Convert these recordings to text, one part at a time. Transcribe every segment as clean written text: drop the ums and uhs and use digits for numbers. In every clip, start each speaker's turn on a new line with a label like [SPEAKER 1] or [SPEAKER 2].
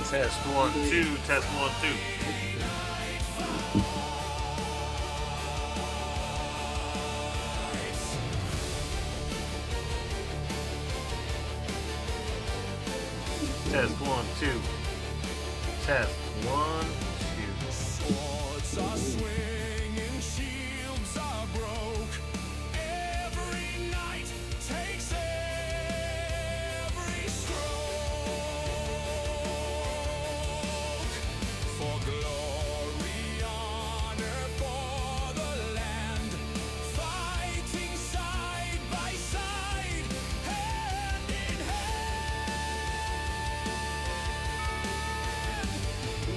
[SPEAKER 1] Test 1 2. Test 1 2. Test 1 2. Test 1 2.
[SPEAKER 2] Swords are swinging, shields are broke. Every knight takes every stroke. For glory, honor, for the land. Fighting side by side, hand in hand.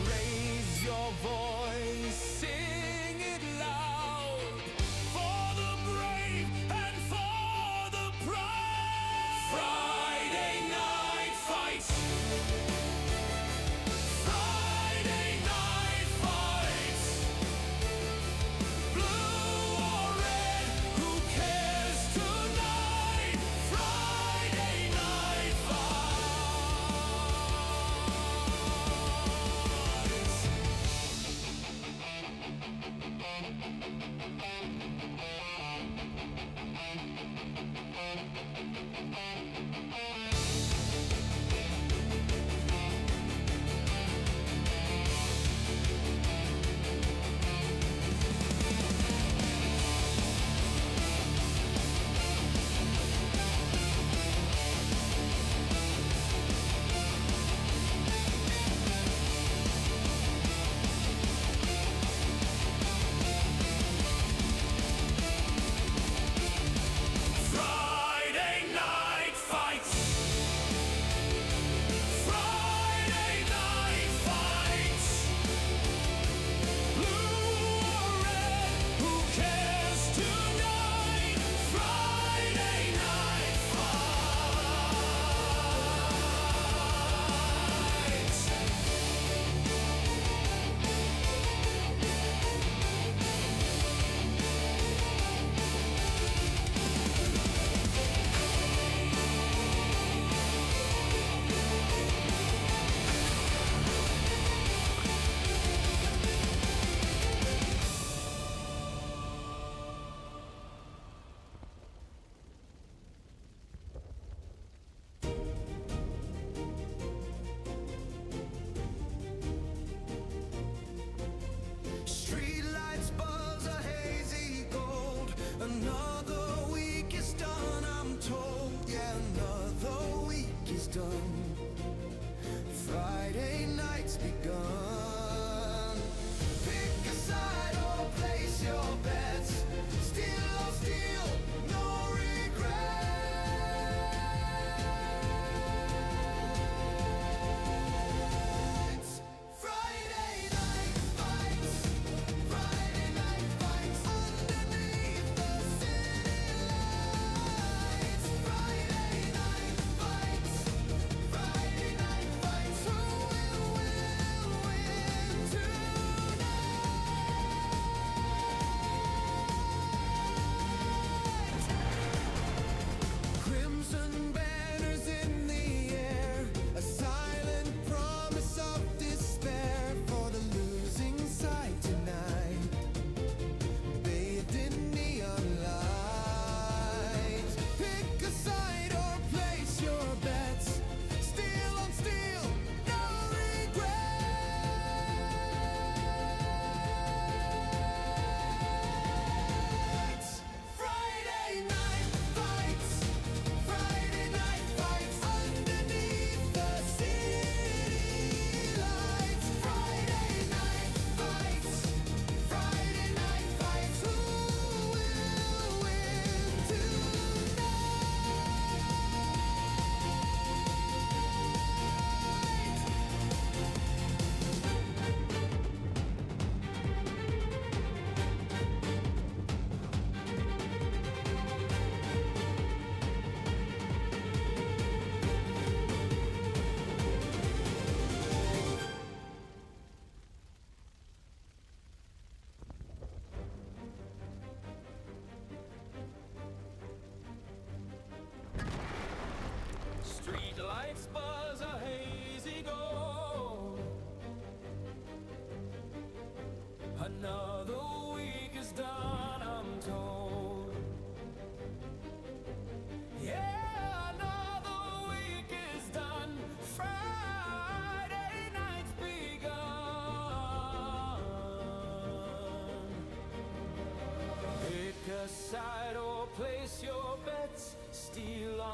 [SPEAKER 2] Raise your voice, sing it loud. For the brave and for the proud. Friday night fights. Friday night fights. Blue or red, who cares tonight? Friday night fights. Friday night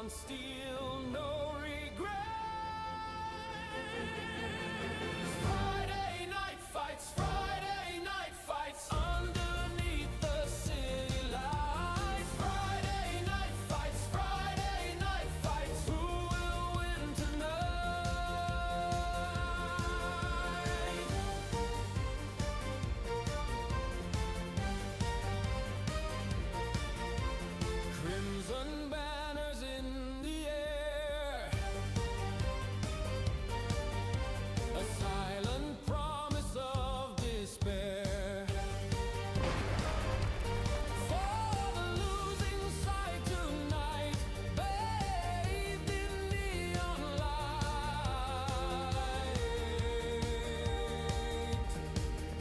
[SPEAKER 2] on steel, no regrets. Friday night fights, Friday night fights underneath the city lights. Friday night fights, Friday night fights. Who will win tonight? Crimson banners in the air, a silent promise of despair. For the losing side tonight, bathed in neon light.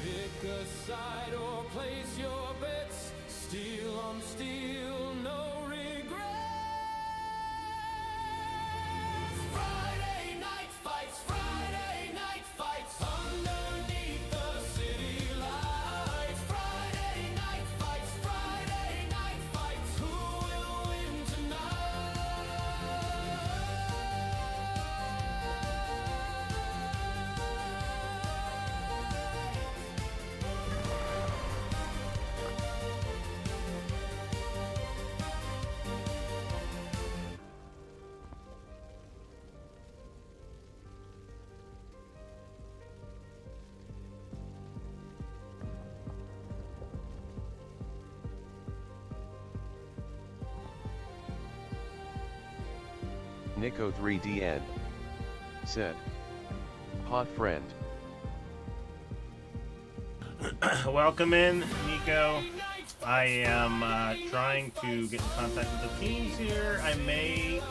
[SPEAKER 2] Pick a side or place your bets. Steel on steel, no regrets. Friday night fights, Friday night fights underneath the city lights. Friday night fights, Friday night fights. Who will win
[SPEAKER 3] Nico3DN said, "Hot friend."
[SPEAKER 1] Welcome in, Nico. I am trying to get in contact with the teams here. I may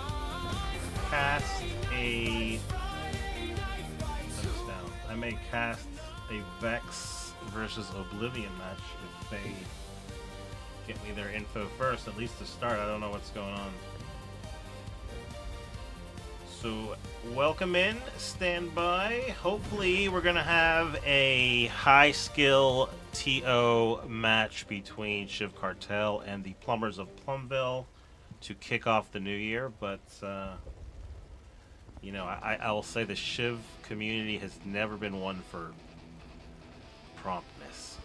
[SPEAKER 1] cast a. I may cast a Vex versus Oblivion match if they get me their info first, at least to start. I don't know what's going on. So, welcome in, stand by. Hopefully, we're going to have a high skill TO match between Shiv Cartel and the Plumbers of Plumville to kick off the new year. But, you know, I will say the Shiv community has never been one for promptness.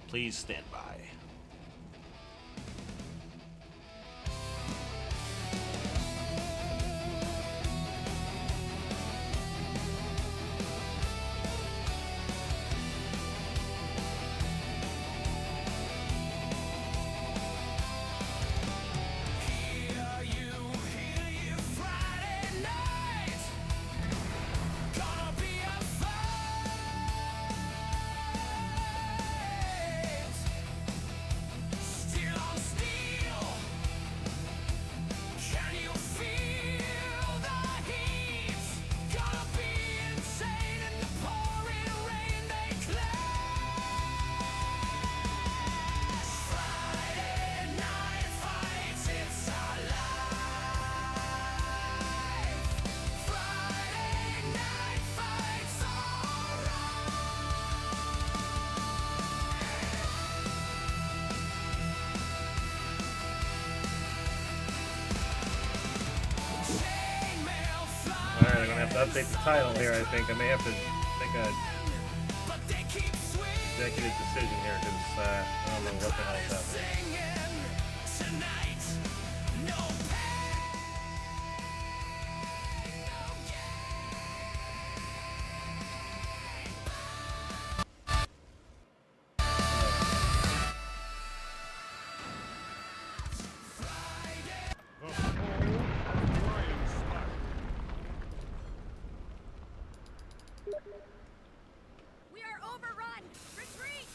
[SPEAKER 1] Please stand by. Alright, I'm gonna have to update the title here, I think. I may have to make a executive decision here, because I don't know what the hell is happening.
[SPEAKER 4] We are overrun! Retreat!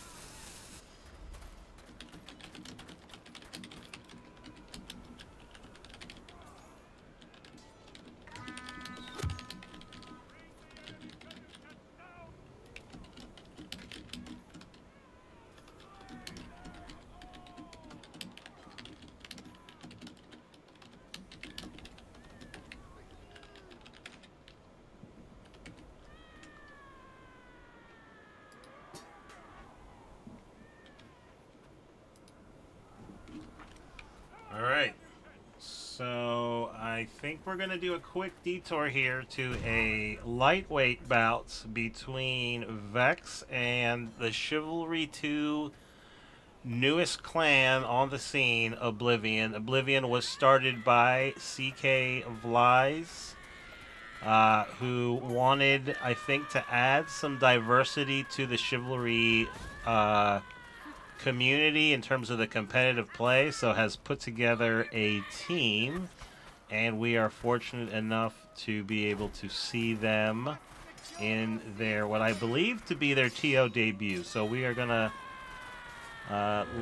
[SPEAKER 1] think we're going to do a quick detour here to a lightweight bout between Vex and the Chivalry 2 newest clan on the scene, Oblivion. Oblivion was started by CK Vlies, who wanted, I think, to add some diversity to the Chivalry community in terms of the competitive play, so has put together a team, and we are fortunate enough to be able to see them in their, what I believe to be their TO debut. So we are going to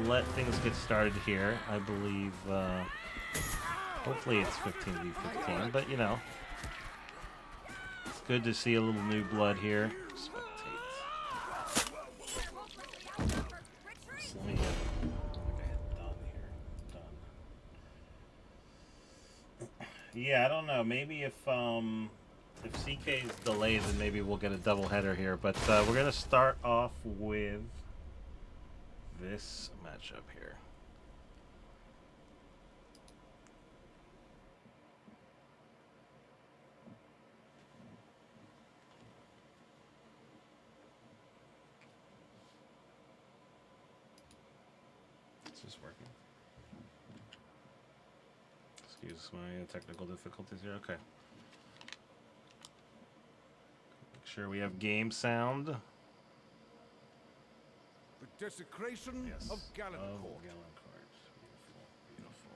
[SPEAKER 1] let things get started here. I believe, hopefully it's 15v15, but you know, it's good to see a little new blood here. Yeah, I don't know. Maybe if CK is delayed, then maybe we'll get a doubleheader here. But we're gonna start off with this matchup here. Is this working? Excuse my technical difficulties here. Okay. Make sure we have game sound.
[SPEAKER 5] The desecration
[SPEAKER 1] Yes.
[SPEAKER 5] of Gallant Court.
[SPEAKER 1] Beautiful, beautiful.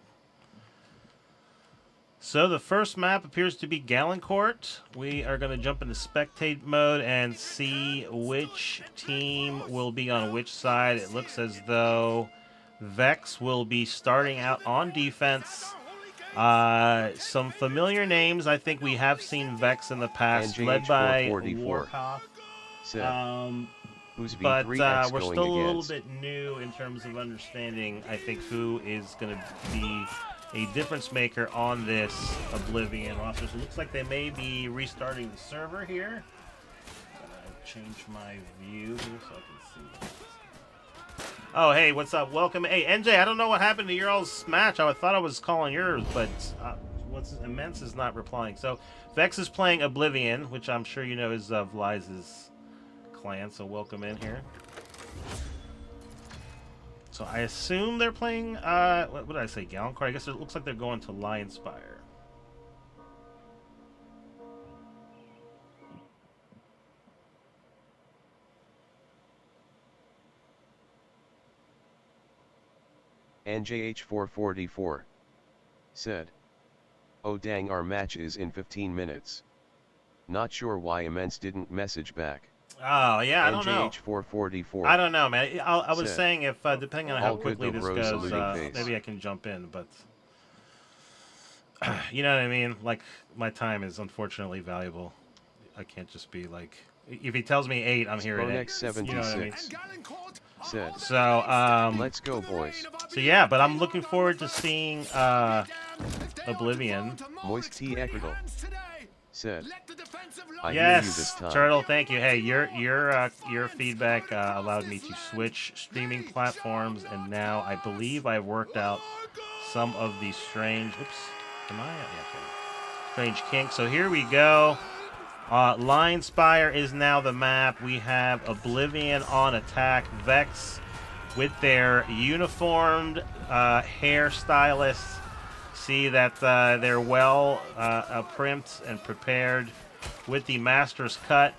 [SPEAKER 1] So the first map appears to be Gallant Court. We are going to jump into spectate mode and see which team will be on which side. It looks as though Vex will be starting out on defense. Some familiar names. I think we have seen Vex in the past, led by Warcock.
[SPEAKER 3] Who's
[SPEAKER 1] But
[SPEAKER 3] V3X
[SPEAKER 1] we're
[SPEAKER 3] going
[SPEAKER 1] still a little
[SPEAKER 3] against?
[SPEAKER 1] bit new in terms of understanding, I think, who is going to be a difference maker on this Oblivion roster. So it looks like they may be restarting the server here. Change my view here so I can see. Oh, hey, what's up? Welcome. Hey, NJ, I don't know what happened to your all's match. I thought I was calling yours, but what's Immense is not replying. So Vex is playing Oblivion, which I'm sure you know is Vlies' clan, so welcome in here. So I assume they're playing, what did I say, Gallant Court? I guess it looks like they're going to Lionspire.
[SPEAKER 3] NJH444 said, "Oh dang, our match is in 15 minutes. Not sure why Immense didn't message back."
[SPEAKER 1] Oh, yeah, I don't know.
[SPEAKER 3] NJH444.
[SPEAKER 1] I don't know, man. I was
[SPEAKER 3] said,
[SPEAKER 1] saying if, depending on how
[SPEAKER 3] "All good
[SPEAKER 1] quickly
[SPEAKER 3] though,
[SPEAKER 1] this
[SPEAKER 3] bro,
[SPEAKER 1] goes,
[SPEAKER 3] saluting face."
[SPEAKER 1] maybe I can jump in, but you know what I mean? Like, my time is unfortunately valuable. I can't just be like, if he tells me 8, I'm here at 8.
[SPEAKER 3] Sponex76
[SPEAKER 1] You know what I mean?
[SPEAKER 3] said,
[SPEAKER 1] So,
[SPEAKER 3] "Let's go, boys."
[SPEAKER 1] so yeah, but I'm looking forward to seeing Oblivion.
[SPEAKER 3] Moist T. Eckerdal said, "I hear you this
[SPEAKER 1] Yes,
[SPEAKER 3] time."
[SPEAKER 1] Turtle, thank you. Hey, your feedback allowed me to switch streaming platforms, and now I believe I've worked out some of the strange. Oops, am I? Yeah, okay. Strange kinks. So here we go. Lionspire is now the map. We have Oblivion on attack. Vex with their uniformed hairstylists. See that they're well primped and prepared with the Master's Cut.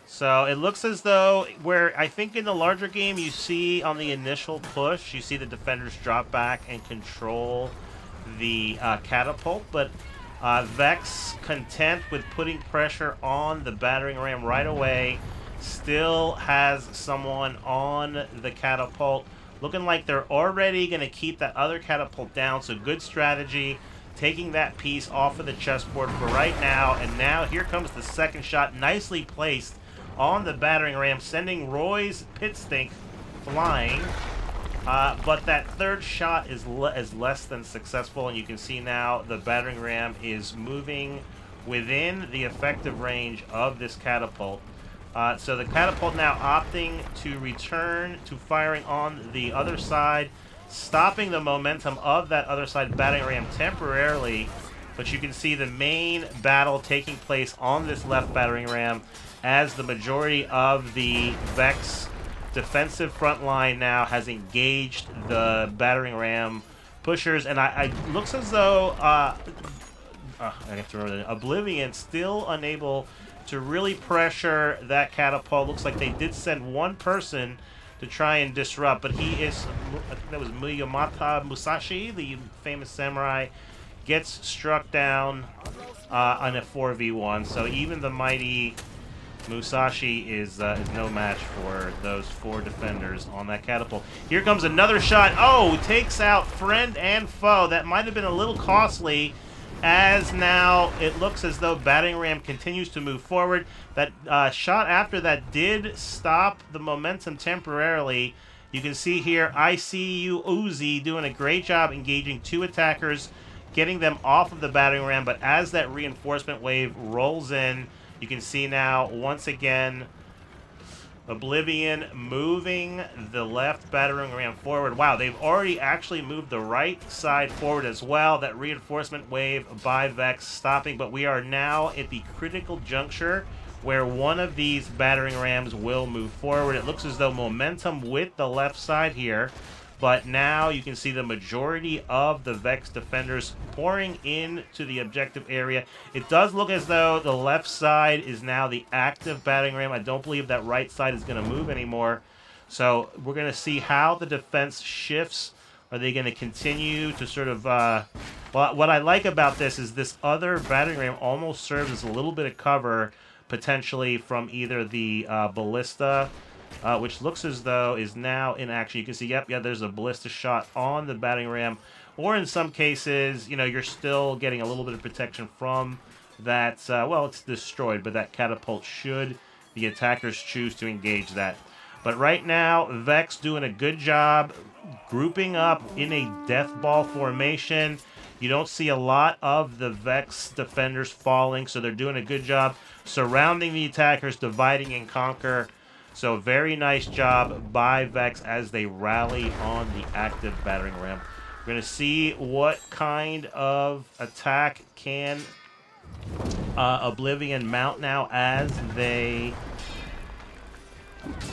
[SPEAKER 1] So it looks as though where I think in the larger game you see on the initial push, you see the defenders drop back and control the catapult, but Vex, content with putting pressure on the battering ram right away, still has someone on the catapult. Looking like they're already going to keep that other catapult down, so good strategy, taking that piece off of the chessboard for right now. And now here comes the second shot, nicely placed on the battering ram, sending Roy's pit stink flying. But that third shot is less than successful, and you can see now the battering ram is moving within the effective range of this catapult. So the catapult now opting to return to firing on the other side, stopping the momentum of that other side battering ram temporarily. but you can see the main battle taking place on this left battering ram as the majority of the Vex defensive front line now has engaged the battering ram pushers, and I looks as though I have to remember that Oblivion still unable to really pressure that catapult. Looks like they did send one person to try and disrupt, but he is, I think that was Miyamata Musashi, the famous samurai, gets struck down on a 4v1. So even the mighty Musashi is no match for those 4 defenders on that catapult. Here comes another shot. Oh, takes out friend and foe. That might have been a little costly, as now it looks as though battering ram continues to move forward. That shot after that did stop the momentum temporarily. You can see here ICU Uzi doing a great job engaging 2 attackers, getting them off of the battering ram, but as that reinforcement wave rolls in, you can see now, once again, Oblivion moving the left battering ram forward. Wow, they've already actually moved the right side forward as well. That reinforcement wave by Vex stopping, but we are now at the critical juncture where one of these battering rams will move forward. It looks as though momentum with the left side here, but now you can see the majority of the Vex defenders pouring into the objective area. It does look as though the left side is now the active battering ram. I don't believe that right side is going to move anymore. So we're going to see how the defense shifts. Are they going to continue to sort of... well, what I like about this is this other battering ram almost serves as a little bit of cover, potentially from either the ballista, which looks as though is now in action. You can see, yep, there's a ballista shot on the battering ram. Or in some cases, you know, you're still getting a little bit of protection from that. Well, it's destroyed, but that catapult should the attackers choose to engage that. But right now, Vex doing a good job grouping up in a death ball formation. You don't see a lot of the Vex defenders falling, so they're doing a good job surrounding the attackers, dividing and conquer. So very nice job by Vex as they rally on the active battering ram. We're going to see what kind of attack can Oblivion mount now as they...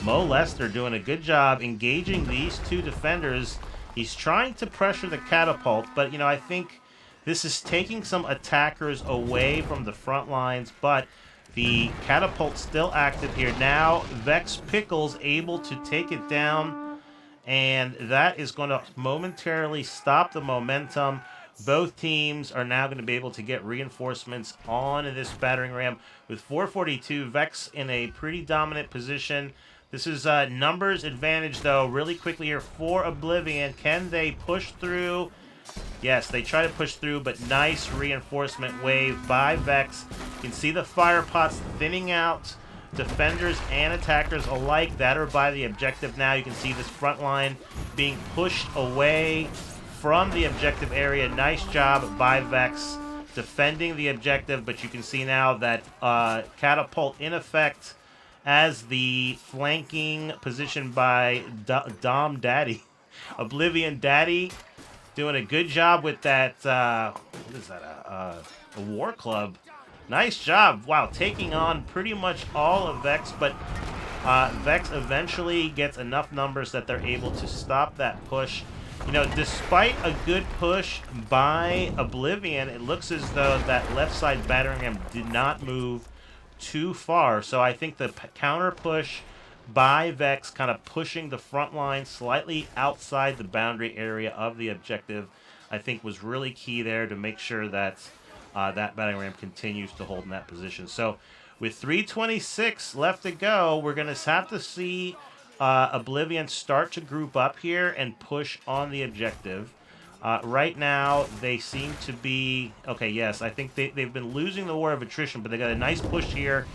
[SPEAKER 1] Mo Lester doing a good job engaging these 2 defenders. He's trying to pressure the catapult, but, you know, I think this is taking some attackers away from the front lines, but the catapult's still active here. Now, Vex Pickles able to take it down, and that is going to momentarily stop the momentum. Both teams are now going to be able to get reinforcements on this battering ram. With 442, Vex in a pretty dominant position. This is numbers advantage, though, really quickly here for Oblivion. Can they push through? Yes, they try to push through, but nice reinforcement wave by Vex. You can see the fire pots thinning out defenders and attackers alike that are by the objective now. You can see this front line being pushed away from the objective area. Nice job by Vex defending the objective, but you can see now that catapult in effect as the flanking position by Dom Daddy. Oblivion Daddy doing a good job with that, what is that, a war club. Nice job. Wow, taking on pretty much all of Vex, but Vex eventually gets enough numbers that they're able to stop that push. You know, despite a good push by Oblivion, it looks as though that left side battering ram did not move too far. So I think the counter push by Vex kind of pushing the front line slightly outside the boundary area of the objective, I think was really key there to make sure that that battering ram continues to hold in that position. So with 3:26 left to go, we're going to have to see Oblivion start to group up here and push on the objective. Right now, they seem to be... Okay, yes, I think they've been losing the war of attrition, but they got a nice push here.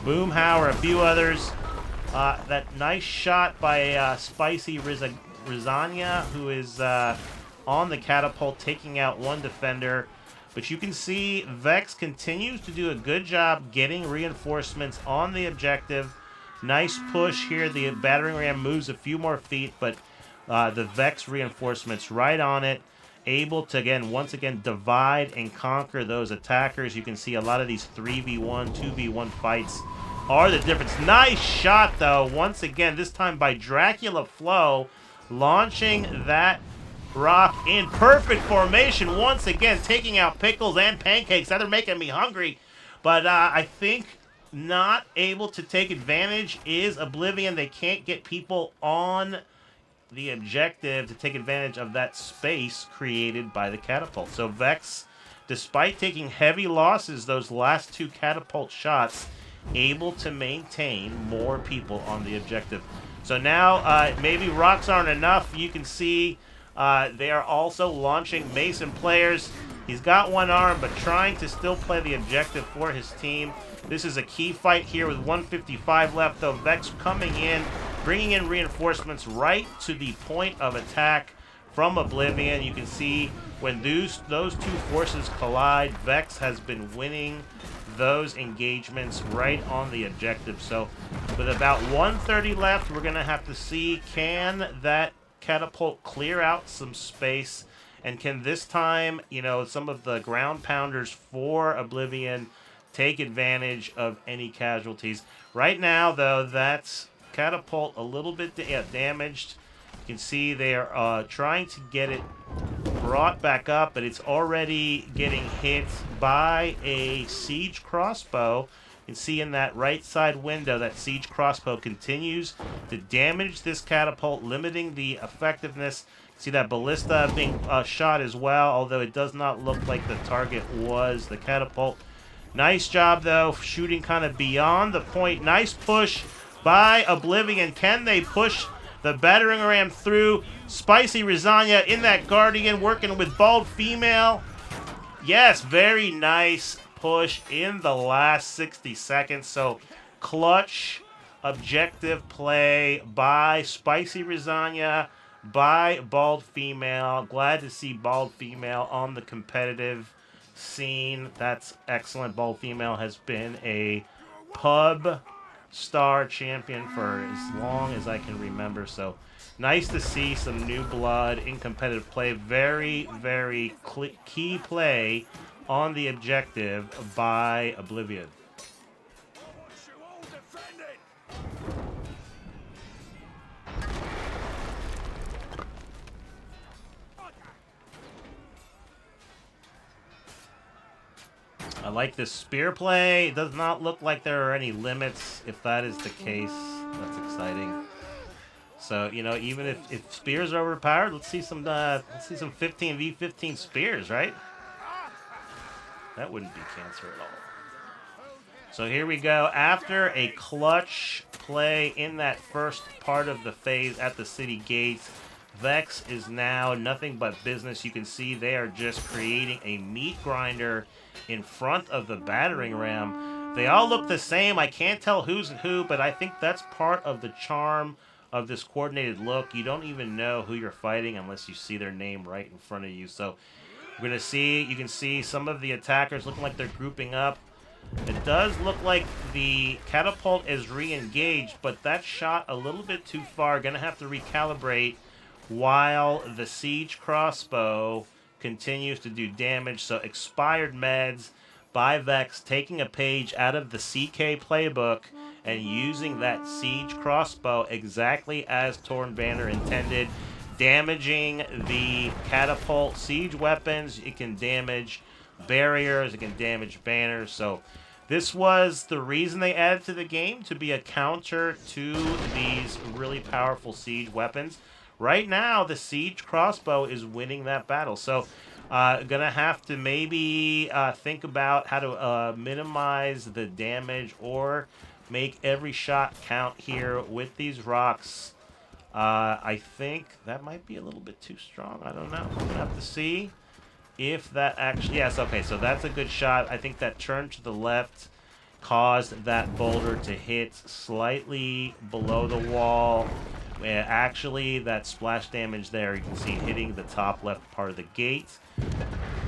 [SPEAKER 1] Boomhauer, a few others. That nice shot by Spicy Rizania, who is on the catapult, taking out one defender. But you can see Vex continues to do a good job getting reinforcements on the objective. Nice push here. The battering ram moves a few more feet, but the Vex reinforcements right on it. able to, again, once again, divide and conquer those attackers. You can see a lot of these 3v1, 2v1 fights are the difference. Nice shot, though, once again, this time by Dracula Flow, launching that rock in perfect formation. Once again, taking out pickles and pancakes. That are making me hungry. But I think not able to take advantage is Oblivion. They can't get people on the objective to take advantage of that space created by the catapult. So Vex, despite taking heavy losses those last 2 catapult shots, able to maintain more people on the objective. So now maybe rocks aren't enough. You can see they are also launching Mason players. He's got 1 arm, but trying to still play the objective for his team. This is a key fight here with 155 left, though. Vex coming in, bringing in reinforcements right to the point of attack from Oblivion. You can see when those 2 forces collide, Vex has been winning those engagements right on the objective. So with about 130 left, we're going to have to see, can that catapult clear out some space, and can this time, you know, some of the ground pounders for Oblivion take advantage of any casualties. Right now, though, that's catapult a little bit damaged. You can see they are trying to get it brought back up, but it's already getting hit by a siege crossbow. You can see in that right side window that siege crossbow continues to damage this catapult, limiting the effectiveness. See that ballista being shot as well, although it does not look like the target was the catapult. Nice job, though, shooting kind of beyond the point. Nice push by Oblivion. Can they push the battering ram through? Spicy Lasagna in that Guardian, working with Bald Female. Yes, very nice push in the last 60 seconds. So, clutch objective play by Spicy Lasagna, by Bald Female. Glad to see Bald Female on the competitive scene. That's excellent. Bald Female has been a pub star champion for as long as I can remember. So nice to see some new blood in competitive play. Very, very key play on the objective by Oblivion. I like this spear play. It does not look like there are any limits. If that is the case, that's exciting. So, you know, even if spears are overpowered, let's see some 15v15 spears, right? That wouldn't be cancer at all. So here we go. After a clutch play in that first part of the phase at the city gates, Vex is now nothing but business. You can see they are just creating a meat grinder in front of the battering ram. They all look the same. I can't tell who's who, but I think that's part of the charm of this coordinated look. You don't even know who you're fighting unless you see their name right in front of you. So we're going to see, you can see some of the attackers looking like they're grouping up. It does look like the catapult is re-engaged, but that shot a little bit too far. Going to have to recalibrate while the siege crossbow continues to do damage. So expired meds by Vex, taking a page out of the CK playbook and using that siege crossbow exactly as Torn Banner intended, damaging the catapult siege weapons. It can damage barriers, it can damage banners. So this was the reason they added to the game, to be a counter to these really powerful siege weapons. Right now, the siege crossbow is winning that battle. So, gonna have to maybe think about how to minimize the damage or make every shot count here with these rocks. I think that might be a little bit too strong. I don't know. We're gonna have to see if that actually... Yes, okay, so that's a good shot. I think that turn to the left caused that boulder to hit slightly below the wall. Actually, that splash damage there, you can see hitting the top left part of the gate.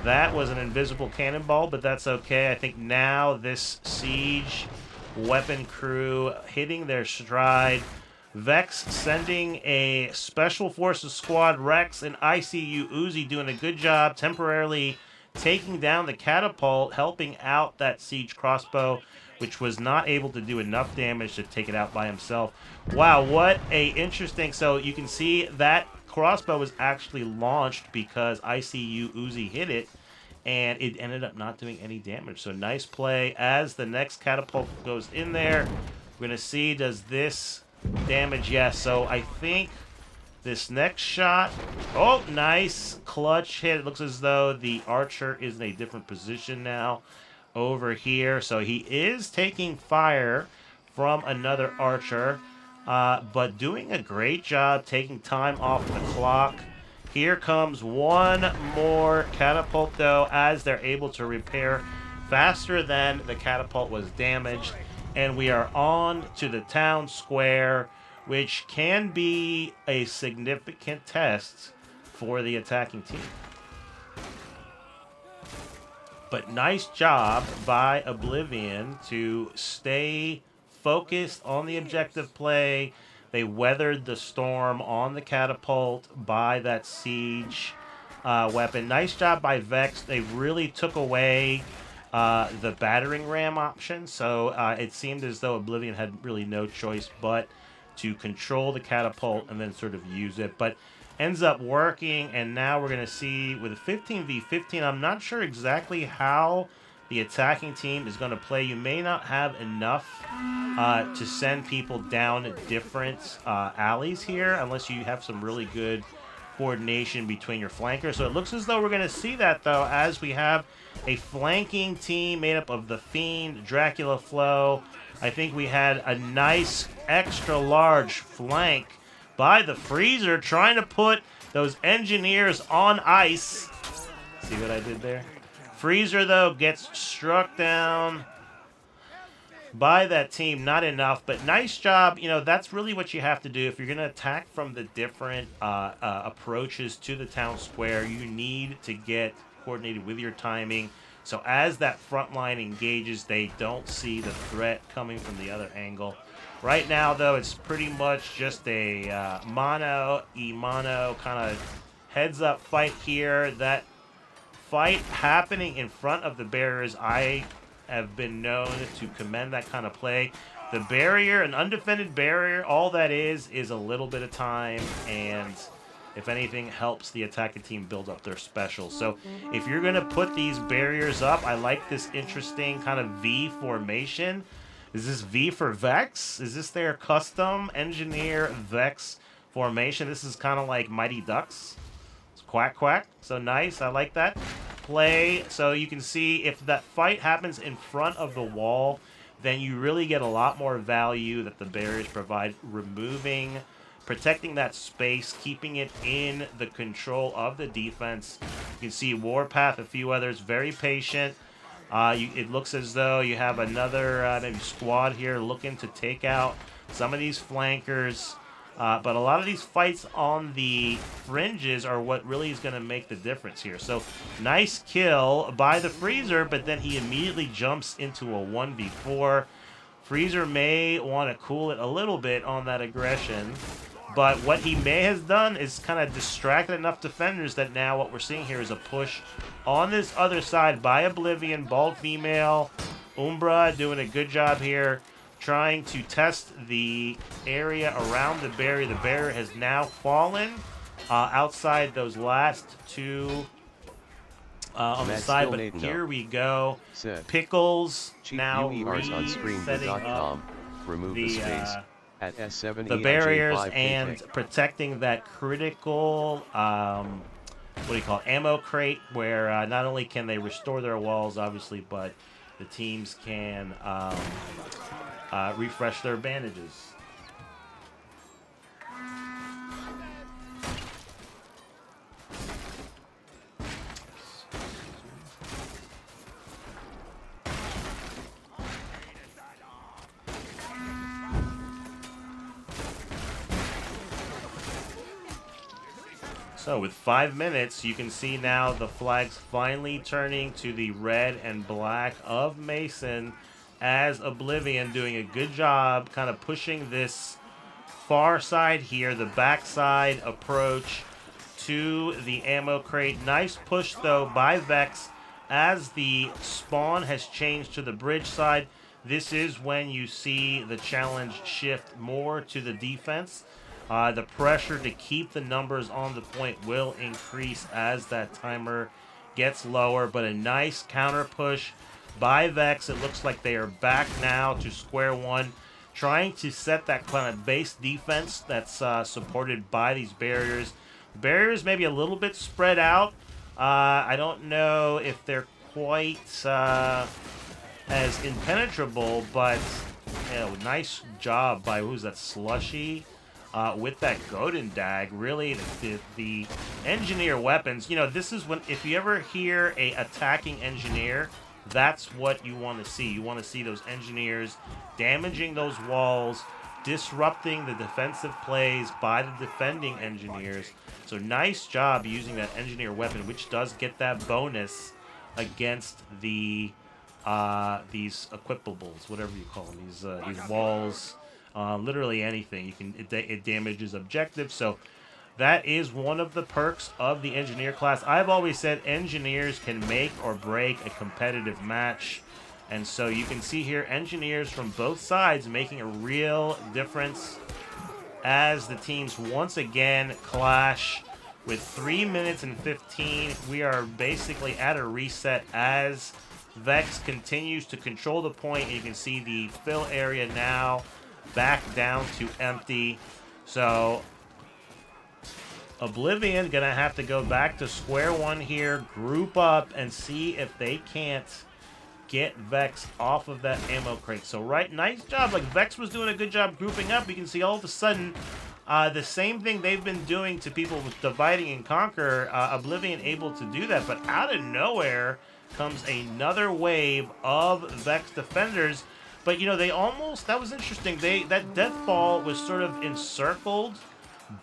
[SPEAKER 1] That was an invisible cannonball, but that's okay. I think now this siege weapon crew hitting their stride. Vex sending a Special Forces Squad Rex and ICU Uzi doing a good job temporarily taking down the catapult, helping out that siege crossbow, which was not able to do enough damage to take it out by himself. Wow, what a interesting... So you can see that crossbow was actually launched because ICU Uzi hit it, and it ended up not doing any damage. So nice play. As the next catapult goes in there, we're going to see, does this damage? Yes. So I think this next shot... Oh, nice clutch hit. It looks as though the archer is in a different position now over here. So he is taking fire from another archer, but doing a great job taking time off the clock. Here comes one more catapult, though, as they're able to repair faster than the catapult was damaged. And we are on to the town square, which can be a significant test for the attacking team. But nice job by Oblivion to stay focused on the objective play. They weathered the storm on the catapult by that siege weapon. Nice job by Vex. They really took away the battering ram option. So it seemed as though Oblivion had really no choice but to control the catapult and then sort of use it. But ends up working, and now we're going to see with a 15v15, I'm not sure exactly how the attacking team is going to play. You may not have enough to send people down different alleys here unless you have some really good coordination between your flankers. So it looks as though we're going to see that, though, as we have a flanking team made up of the Fiend, Dracula Flow. I think we had a nice extra large flank by the Freezer, trying to put those engineers on ice. See what I did there? Freezer, though, gets struck down by that team. Not enough, but nice job. You know, that's really what you have to do. If you're going to attack from the different approaches to the town square, you need to get coordinated with your timing. So as that front line engages, they don't see the threat coming from the other angle. Right now, though, it's pretty much just a mano-a-mano kind of heads-up fight here. That fight happening in front of the barriers, I have been known to commend that kind of play. The barrier, an undefended barrier, all that is a little bit of time, and if anything, helps the attacking team build up their specials. So if you're going to put these barriers up, I like this interesting kind of V formation. Is this V for Vex? Is this their custom engineer Vex formation? This is kind of like Mighty Ducks. It's quack quack. So nice. I like that play. So you can see if that fight happens in front of the wall, then you really get a lot more value that the barriers provide, protecting that space, keeping it in the control of the defense. You can see Warpath, a few others, very patient. It looks as though you have another maybe squad here looking to take out some of these flankers. But a lot of these fights on the fringes are what really is going to make the difference here. So nice kill by the Freezer, but then he immediately jumps into a 1v4. Freezer may want to cool it a little bit on that aggression. But what he may have done is kind of distracted enough defenders that now what we're seeing here is a push on this other side by Oblivion, Bald Female, Umbra doing a good job here, trying to test the area around the barrier. The barrier has now fallen outside those last two on the side, but here we go. Pickles now resetting up
[SPEAKER 3] remove the space. At S7
[SPEAKER 1] the barriers and protecting that critical, what do you call it, ammo crate, where not only can they restore their walls, obviously, but the teams can refresh their bandages. So with 5 minutes, you can see now the flags finally turning to the red and black of Mason, as Oblivion doing a good job kind of pushing this far side here, the backside approach to the ammo crate. Nice push, though, by Vex as the spawn has changed to the bridge side. This is when you see the challenge shift more to the defense. The pressure to keep the numbers on the point will increase as that timer gets lower, but a nice counter push by Vex. It looks like they are back now to square one, trying to set that kind of base defense that's supported by these barriers. Barriers maybe a little bit spread out. I don't know if they're quite as impenetrable, but nice job by, who's that, Slushy? With that Godin Dag, really the engineer weapons. This is when, if you ever hear a attacking engineer, that's what you want to see. You want to see those engineers damaging those walls, disrupting the defensive plays by the defending engineers. So nice job using that engineer weapon, which does get that bonus against the these equipables, whatever you call them, these walls. Literally anything it damages objectives. So that is one of the perks of the engineer class. I've always said engineers can make or break a competitive match, and so you can see here engineers from both sides making a real difference as the teams once again clash. With 3 minutes and 15, we are basically at a reset as Vex continues to control the point. You can see the fill area now back down to empty. So Oblivion gonna have to go back to square one here, group up, and see if they can't get Vex off of that ammo crate. So nice job. Like, Vex was doing a good job grouping up. You can see all of a sudden the same thing they've been doing to people with Dividing and Conquer, Oblivion able to do that, but out of nowhere comes another wave of Vex defenders. But they almost, that was interesting. That deathfall was sort of encircled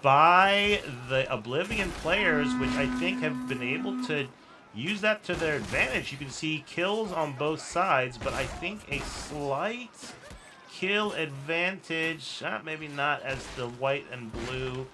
[SPEAKER 1] by the Oblivion players, which I think have been able to use that to their advantage. You can see kills on both sides, but I think a slight kill advantage, maybe not, as the white and blue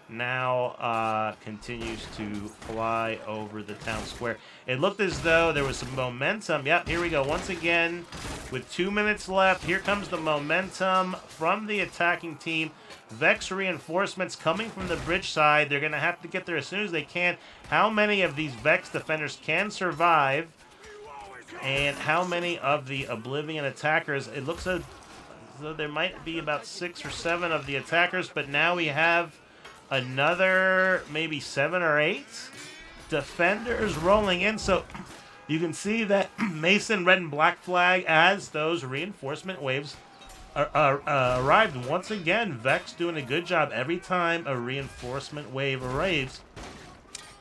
[SPEAKER 1] now continues to fly over the town square. It looked as though there was some momentum. Yep, here we go. Once again, with 2 minutes left, here comes the momentum from the attacking team. Vex reinforcements coming from the bridge side. They're going to have to get there as soon as they can. How many of these Vex defenders can survive? And how many of the Oblivion attackers? It looks as though there might be about 6 or 7 of the attackers, but now we have another maybe 7 or 8 defenders rolling in. So you can see that Mason red and black flag as those reinforcement waves arrived. Once again, Vex doing a good job every time a reinforcement wave arrives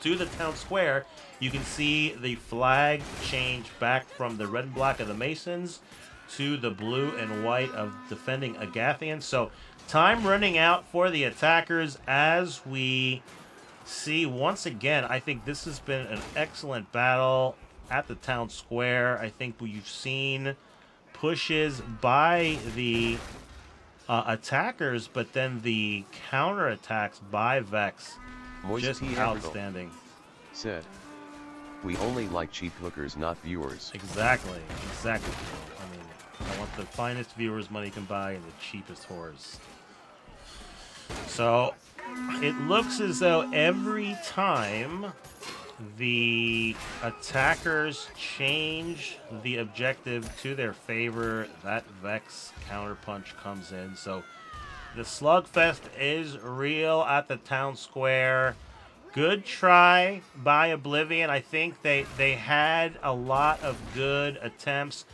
[SPEAKER 1] to the town square. You can see the flag change back from the red and black of the Masons to the blue and white of defending Agathians. So time running out for the attackers as we see once again. I think this has been an excellent battle at the town square. I think we've seen pushes by the attackers, but then the counter attacks by Vex just outstanding.
[SPEAKER 3] Said, we only like cheap hookers, not viewers.
[SPEAKER 1] Exactly. I mean, I want the finest viewers money can buy and the cheapest whores. So it looks as though every time the attackers change the objective to their favor, that Vex counterpunch comes in. So the slugfest is real at the town square. Good try by Oblivion. I think they had a lot of good attempts.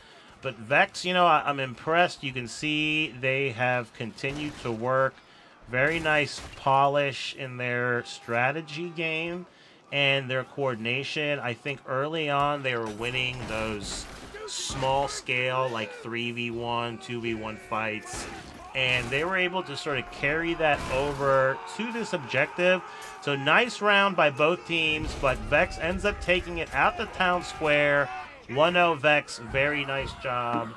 [SPEAKER 1] But Vex, I'm impressed. You can see they have continued to work. Very nice polish in their strategy game and their coordination. I think early on they were winning those small scale, like 3v1, 2v1 fights. And they were able to sort of carry that over to this objective. So nice round by both teams, but Vex ends up taking it out the town square. 1-0 Vex, very nice job.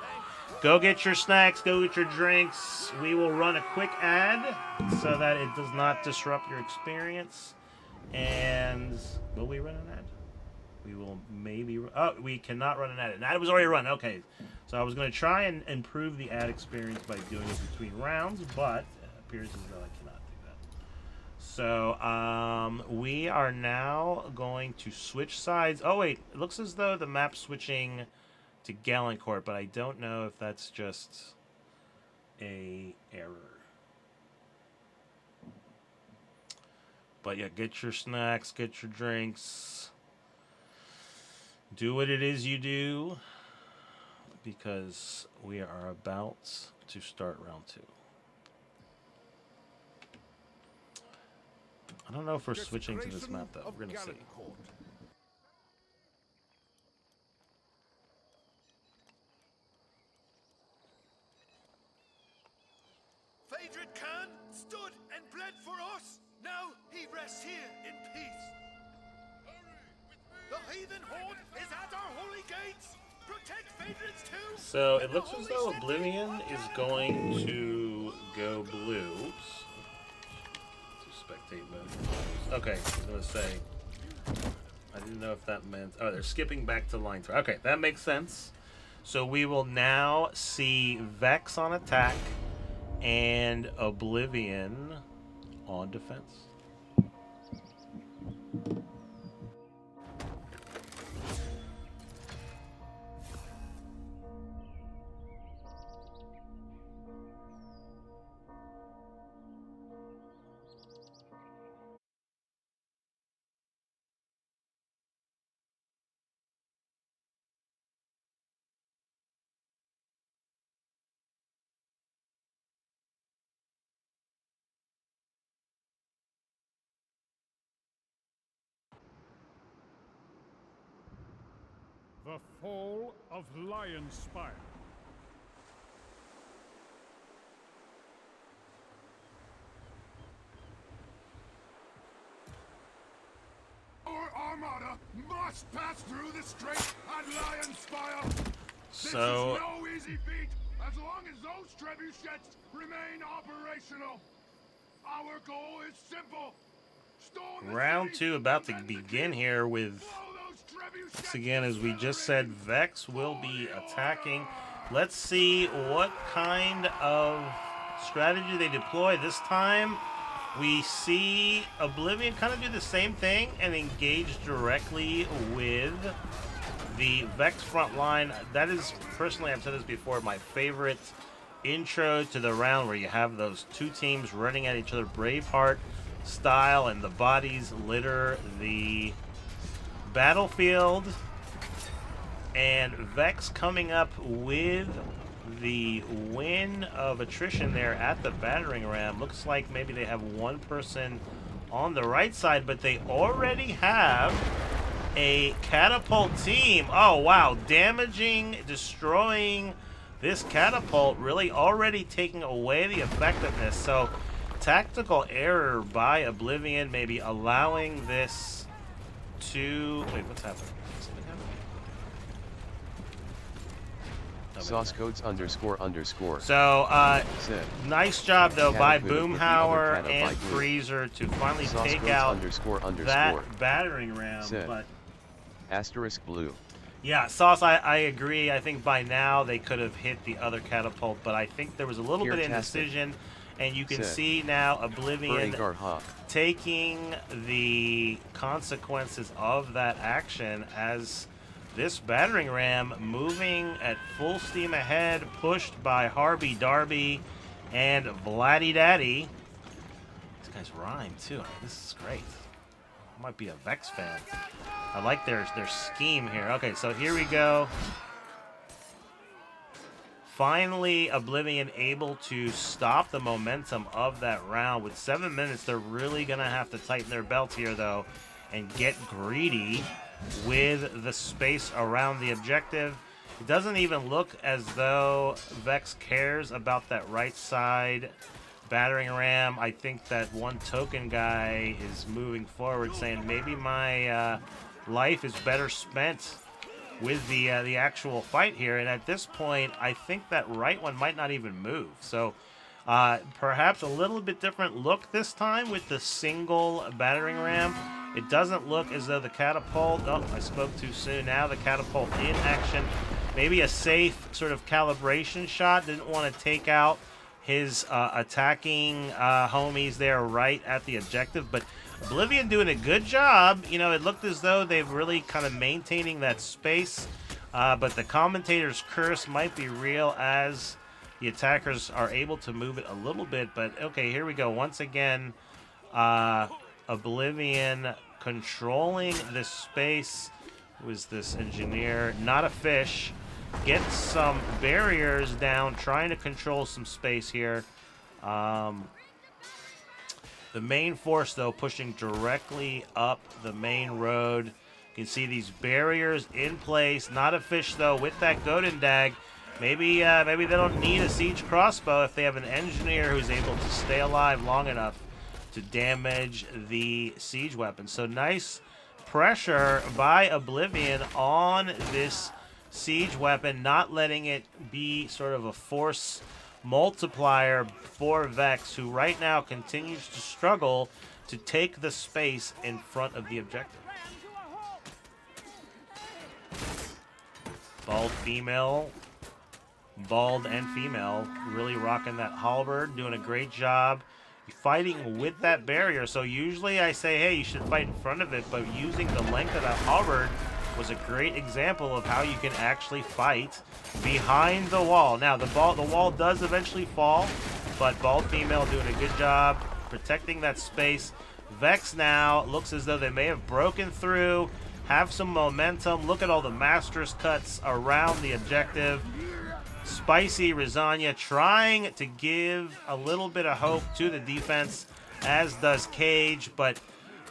[SPEAKER 1] Go get your snacks, go get your drinks. We will run a quick ad so that it does not disrupt your experience. And will we run an ad? We will maybe. Oh, we cannot run an ad. An ad was already run. Okay. So I was going to try and improve the ad experience by doing it between rounds, but it appears as though I cannot do that. So we are now going to switch sides. Oh, wait. It looks as though the map's switching to Gallancourt, but I don't know if that's just a error. But yeah, get your snacks, get your drinks. Do what it is you do, because we are about to start round 2. I don't know if we're switching to this map, though. We're going to see.
[SPEAKER 5] Phaedrid Khan stood and bled for us. Now he rests here in peace. The heathen horde is at our holy gates. Protect Phaedrid's tomb.
[SPEAKER 1] So it looks as though Oblivion is going to go blue. Oops. To spectate mode. Okay, I was going to say. I didn't know if that meant. Oh, they're skipping back to line 3. Okay, that makes sense. So we will now see Vex on attack and Oblivion on defense.
[SPEAKER 6] The Fall of Lionspire.
[SPEAKER 5] Our armada must pass through the strait at Lionspire.
[SPEAKER 1] So
[SPEAKER 5] This is no easy feat, as long as those trebuchets remain operational. Our goal is simple. Storm the
[SPEAKER 1] round
[SPEAKER 5] city
[SPEAKER 1] 2 about to
[SPEAKER 5] and
[SPEAKER 1] begin here with,
[SPEAKER 5] blow those trebuchets
[SPEAKER 1] once again, as we just
[SPEAKER 5] to
[SPEAKER 1] said, Vex will be attacking. Let's see what kind of strategy they deploy. This time we see Oblivion kind of do the same thing and engage directly with the Vex front line. That is, personally, I've said this before, my favorite intro to the round, where you have those two teams running at each other, Braveheart style, and the bodies litter the battlefield. And Vex coming up with the win of attrition there at the battering ram. Looks like maybe they have one person on the right side, but they already have a catapult team. Oh, wow. Damaging, destroying this catapult, really already taking away the effectiveness. So, tactical error by Oblivion, maybe allowing this to... Wait, what's happening? Something happening?
[SPEAKER 3] Sauce codes __.
[SPEAKER 1] So,
[SPEAKER 3] Said.
[SPEAKER 1] nice job, though, by
[SPEAKER 3] Cata could have hit the
[SPEAKER 1] Boomhauer
[SPEAKER 3] other cata
[SPEAKER 1] and
[SPEAKER 3] by glue.
[SPEAKER 1] Freezer to finally
[SPEAKER 3] Sauce
[SPEAKER 1] take
[SPEAKER 3] codes
[SPEAKER 1] out
[SPEAKER 3] __.
[SPEAKER 1] that battering ram.
[SPEAKER 3] Said.
[SPEAKER 1] But
[SPEAKER 3] Asterisk blue.
[SPEAKER 1] yeah, Sauce, I agree. I think by now they could have hit the other catapult, but I think there was a little
[SPEAKER 3] Here,
[SPEAKER 1] bit of
[SPEAKER 3] test it.
[SPEAKER 1] indecision, and you can
[SPEAKER 3] Said.
[SPEAKER 1] see now Oblivion
[SPEAKER 3] Agar ha.
[SPEAKER 1] taking the consequences of that action as this battering ram moving at full steam ahead, pushed by Harby Darby and Vladdy Daddy. These guys rhyme too. This is great. I might be a Vex fan. I like their scheme here. Okay, so here we go. Finally, Oblivion able to stop the momentum of that round. With 7 minutes, they're really going to have to tighten their belt here, though, and get greedy with the space around the objective. It doesn't even look as though Vex cares about that right side battering ram. I think that one token guy is moving forward, saying maybe my life is better spent with the actual fight here. And at this point, I think that right one might not even move. So perhaps a little bit different look this time with the single battering ram. It doesn't look as though the catapult, oh, I spoke too soon. Now the catapult in action. Maybe a safe sort of calibration shot. Didn't want to take out his attacking homies there right at the objective. But Oblivion doing a good job. You know, it looked as though they've really kind of maintaining that space. But the commentator's curse might be real as the attackers are able to move it a little bit. But okay, here we go. Once again, Oblivion controlling this space. Who is this engineer? Not a fish. Get some barriers down, trying to control some space here. The main force, though, pushing directly up the main road. You can see these barriers in place. Not a fish, though, with that Godin Dag. Maybe they don't need a siege crossbow if they have an engineer who's able to stay alive long enough to damage the siege weapon. So nice pressure by Oblivion on this siege weapon, not letting it be sort of a force multiplier for Vex, who right now continues to struggle to take the space in front of the objective. Bald and female, really rocking that halberd, doing a great job fighting with that barrier. So usually I say, hey, you should fight in front of it, but using the length of that halberd was a great example of how you can actually fight behind the wall. Now, the wall does eventually fall, but Bald Female doing a good job protecting that space. Vex now looks as though they may have broken through, have some momentum. Look at all the Master's cuts around the objective. Spicy Rosanya trying to give a little bit of hope to the defense, as does Cage, but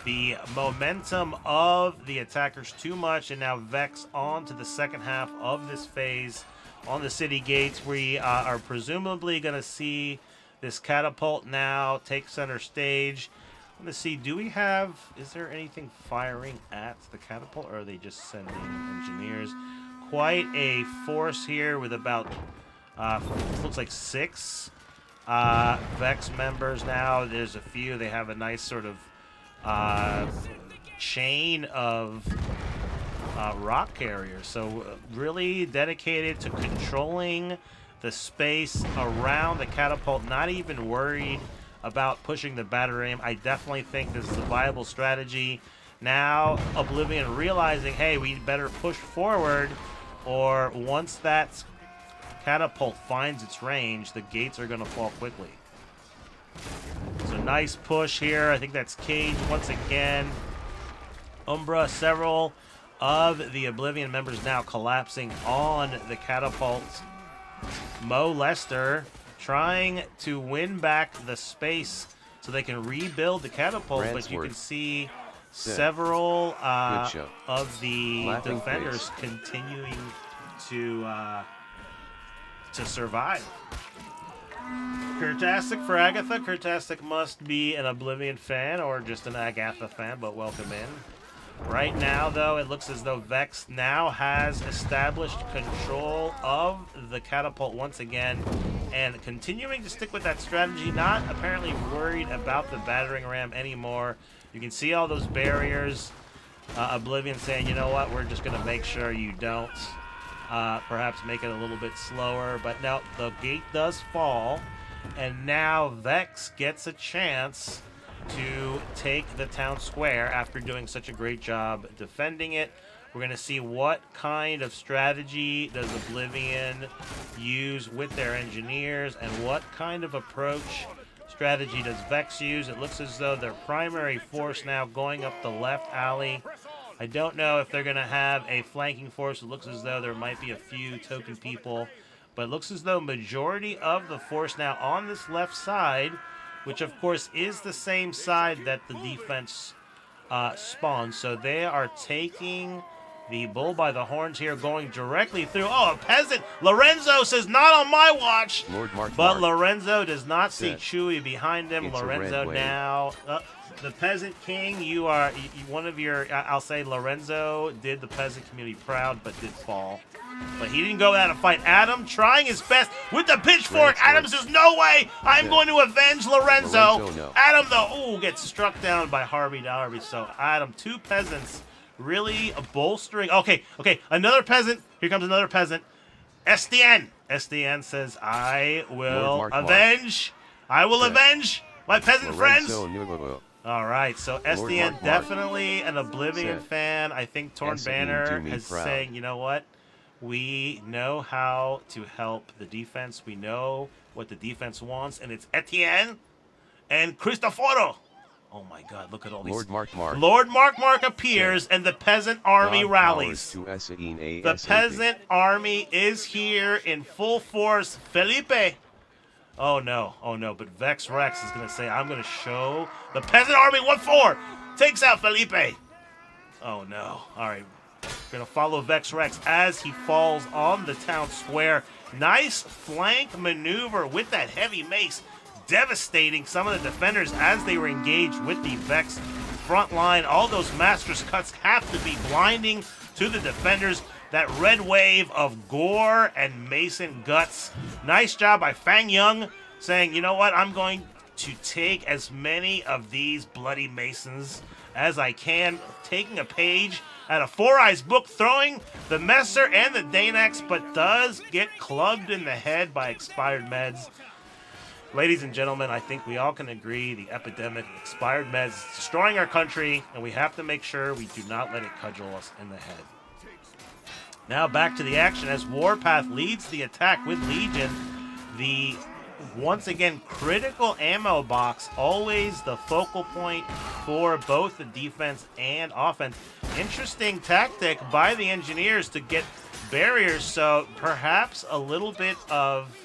[SPEAKER 1] the momentum of the attackers too much, and now Vex on to the second half of this phase on the city gates. We are presumably going to see this catapult now take center stage. I'm going to see, is there anything firing at the catapult, or are they just sending engineers? Quite a force here with about, looks like 6 Vex members now. There's a few. They have a nice sort of chain of rock carriers. So really dedicated to controlling the space around the catapult, not even worried about pushing the battering ram. I definitely think this is a viable strategy. Now Oblivion realizing, hey, we better push forward, or once that catapult finds its range, the gates are going to fall quickly. So nice push here. I think that's Cage once again. Umbra, several of the Oblivion members now collapsing on the catapult. Mo Lester trying to win back the space so they can rebuild the catapult, but you can see several of the
[SPEAKER 3] Laughing
[SPEAKER 1] defenders
[SPEAKER 3] face.
[SPEAKER 1] continuing to survive. Kurtastic for Agatha. Kurtastic must be an Oblivion fan or just an Agatha fan, but welcome in. Right now, though, it looks as though Vex now has established control of the catapult once again, and continuing to stick with that strategy, not apparently worried about the battering ram anymore. You can see all those barriers. Oblivion saying, you know what, we're just going to make sure you don't perhaps make it a little bit slower. But now the gate does fall, and now Vex gets a chance to take the town square after doing such a great job defending it. We're going to see what kind of strategy does Oblivion use with their engineers, and what kind of approach strategy does Vex use. It looks as though their primary force now going up the left alley. I don't know if they're going to have a flanking force. It looks as though there might be a few token people, but it looks as though majority of the force now on this left side, which of course is the same side that the defense spawns. So they are taking The bull by the horns here going directly through. Oh, a peasant. Lorenzo says, not on my watch.
[SPEAKER 3] Lord Mark
[SPEAKER 1] But
[SPEAKER 3] Mark
[SPEAKER 1] Lorenzo does not see
[SPEAKER 3] said,
[SPEAKER 1] Chewie behind him.
[SPEAKER 3] "It's a
[SPEAKER 1] Lorenzo
[SPEAKER 3] red wave."
[SPEAKER 1] now. The Peasant King, you are one of your, I'll say Lorenzo did the peasant community proud, but did fall. But he didn't go out to fight. Adam trying his best with the pitchfork.
[SPEAKER 3] Right,
[SPEAKER 1] Adam
[SPEAKER 3] right.
[SPEAKER 1] says, no way, I'm
[SPEAKER 3] Yeah.
[SPEAKER 1] going to avenge Lorenzo.
[SPEAKER 3] Lorenzo, no.
[SPEAKER 1] Adam, though, gets struck down by Harvey Darby. So Adam, two peasants really bolstering. Okay, another peasant. Here comes another peasant. SDN. SDN says, I will
[SPEAKER 3] Lord Mark
[SPEAKER 1] avenge. I will
[SPEAKER 3] Yeah.
[SPEAKER 1] avenge my peasant friends.
[SPEAKER 3] Lorenzo Nuevo.
[SPEAKER 1] All right, so SDN
[SPEAKER 3] Mark
[SPEAKER 1] definitely an Oblivion
[SPEAKER 3] said,
[SPEAKER 1] fan. I think Torn
[SPEAKER 3] "Esseline
[SPEAKER 1] Banner
[SPEAKER 3] do me
[SPEAKER 1] is
[SPEAKER 3] proud."
[SPEAKER 1] saying, you know what? We know how to help the defense. We know what the defense wants, and it's Etienne and Cristoforo. Oh my God, look at all these.
[SPEAKER 3] Lord Mark Mark.
[SPEAKER 1] Lord Mark appears, and the peasant army
[SPEAKER 3] God
[SPEAKER 1] rallies.
[SPEAKER 3] powers to Esseline
[SPEAKER 1] The
[SPEAKER 3] ASAP.
[SPEAKER 1] peasant army is here in full force. Felipe. Oh no, but V3X is going to say, I'm going to show the peasant army 1-4. Takes out Felipe. Oh no. All right. Going to follow V3X as he falls on the town square. Nice flank maneuver with that heavy mace. Devastating some of the defenders as they were engaged with the Vex front line. All those Master's Cuts have to be blinding to the defenders. That red wave of gore and Mason guts. Nice job by Fang Young saying, you know what, I'm going to take as many of these bloody Masons as I can. Taking a page out of Four Eyes' book, throwing the Messer and the Danex, but does get clubbed in the head by expired meds. Ladies and gentlemen, I think we all can agree the epidemic of expired meds is destroying our country, and we have to make sure we do not let it cudgel us in the head. Now back to the action as Warpath leads the attack with Legion. The, once again, critical ammo box, always the focal point for both the defense and offense. Interesting tactic by the engineers to get barriers, so perhaps a little bit of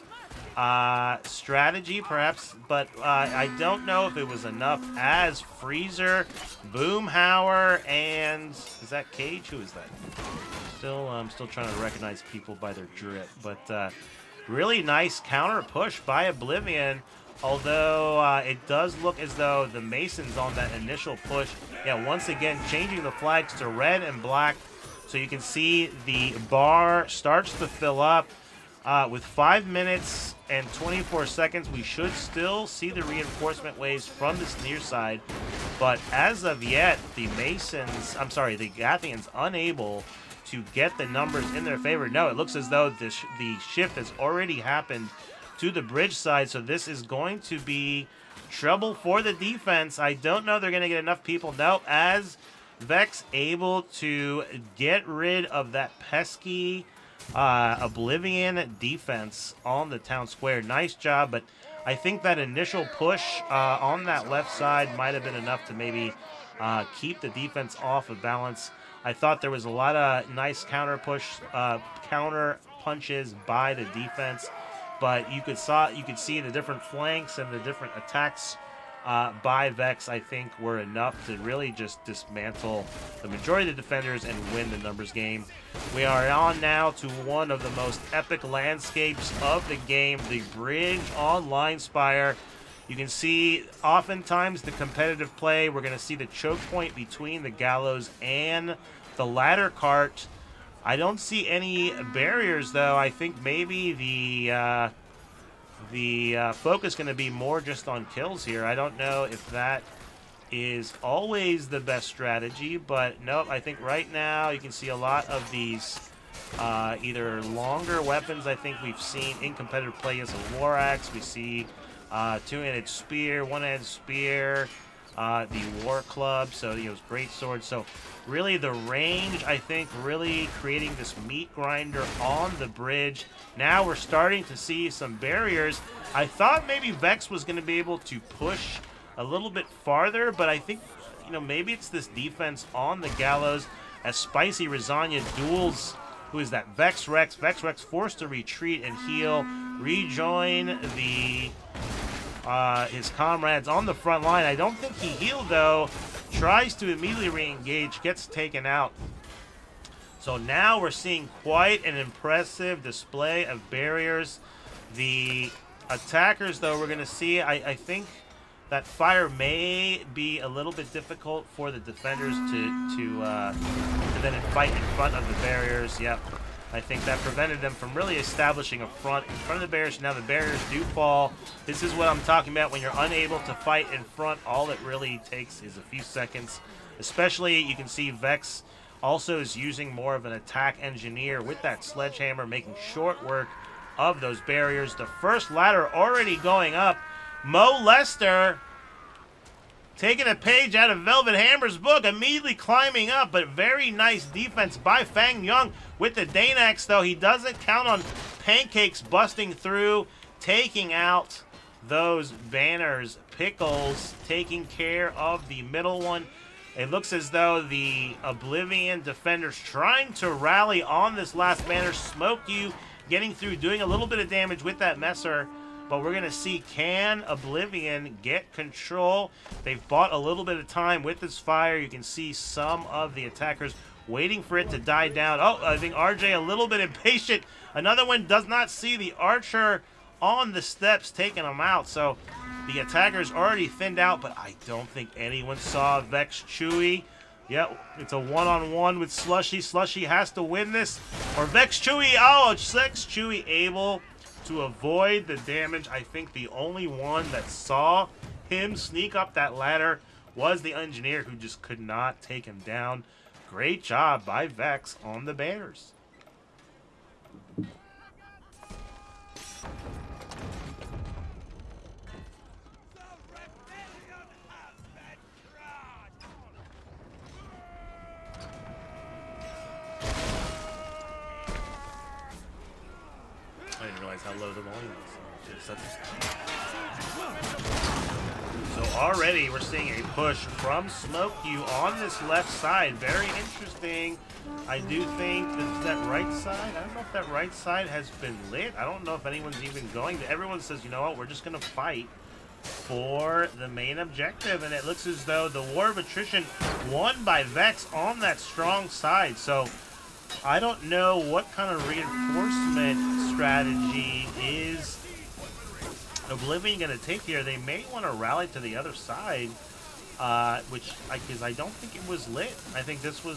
[SPEAKER 1] strategy, perhaps, but I don't know if it was enough as Freezer, Boomhauer, and is that Cage? Who is that? I'm still trying to recognize people by their drip, but really nice counter push by Oblivion, although it does look as though the Masons on that initial push, once again changing the flags to red and black, so you can see the bar starts to fill up. With 5 minutes and 24 seconds, we should still see the reinforcement waves from this near side, but as of yet, the Gathians unable to get the numbers in their favor. No, it looks as though the shift has already happened to the bridge side, so this is going to be trouble for the defense. I don't know they're going to get enough people. No, as Vex able to get rid of that pesky Oblivion defense on the town square. Nice job, but I think that initial push on that left side might have been enough to maybe keep the defense off of balance. I thought there was a lot of nice counter punches by the defense, but you could see the different flanks and the different attacks by Vex, I think, were enough to really just dismantle the majority of the defenders and win the numbers game. We are on now to one of the most epic landscapes of the game, the bridge on Line Spire. You can see oftentimes the competitive play, we're going to see the choke point between the gallows and the ladder cart. I don't see any barriers, though. I think maybe the focus going to be more just on kills here. I don't know if that is always the best strategy, but nope, I think right now you can see a lot of these either longer weapons I think we've seen in competitive play against a War Axe. We see two-handed spear, one-handed spear, the War Club, so great swords. So really the range, I think, really creating this meat grinder on the bridge. Now we're starting to see some barriers. I thought maybe Vex was going to be able to push a little bit farther, but I think, maybe it's this defense on the gallows as Spicy Rosanya duels, who is that, V3X. V3X forced to retreat and heal, rejoin his comrades on the front line. I don't think he healed, though. Tries to immediately re-engage, gets taken out So now we're seeing quite an impressive display of barriers. The attackers, though, we're going to see, I think that fire may be a little bit difficult for the defenders to then fight in front of the barriers. Yep. I think that prevented them from really establishing a front in front of the barriers. Now the barriers do fall. This is what I'm talking about when you're unable to fight in front. All it really takes is a few seconds. Especially, you can see Vex also is using more of an attack engineer with that sledgehammer, making short work of those barriers. The first ladder already going up. Mo Lester taking a page out of Velvet Hammer's book, immediately climbing up, but very nice defense by Fang Young with the Danax, though. He doesn't count on Pancakes busting through, taking out those banners. Pickles taking care of the middle one. It looks as though the Oblivion defenders trying to rally on this last banner. Smoke You getting through, doing a little bit of damage with that Messer. But we're going to see, can Oblivion get control? They've bought a little bit of time with this fire. You can see some of the attackers waiting for it to die down. Oh, I think RJ a little bit impatient. Another one does not see the archer on the steps taking him out. So the attackers already thinned out, but I don't think anyone saw Vex Chewy. Yep, it's a one-on-one with Slushy. Slushy has to win this. Or Vex Chewy. Oh, Vex Chewy able to avoid the damage. I think the only one that saw him sneak up that ladder was the engineer, who just could not take him down. Great job by Vex on the banners. I didn't realize how low the volume was. So already we're seeing a push from Smoke You on this left side. Very interesting. I do think that right side, I don't know if that right side has been lit. I don't know if anyone's even going to. Everyone says, you know what, we're just going to fight for the main objective. And it looks as though the War of Attrition won by Vex on that strong side. So I don't know what kind of reinforcement strategy is Oblivion going to take here. They may want to rally to the other side, because I don't think it was lit. I think this one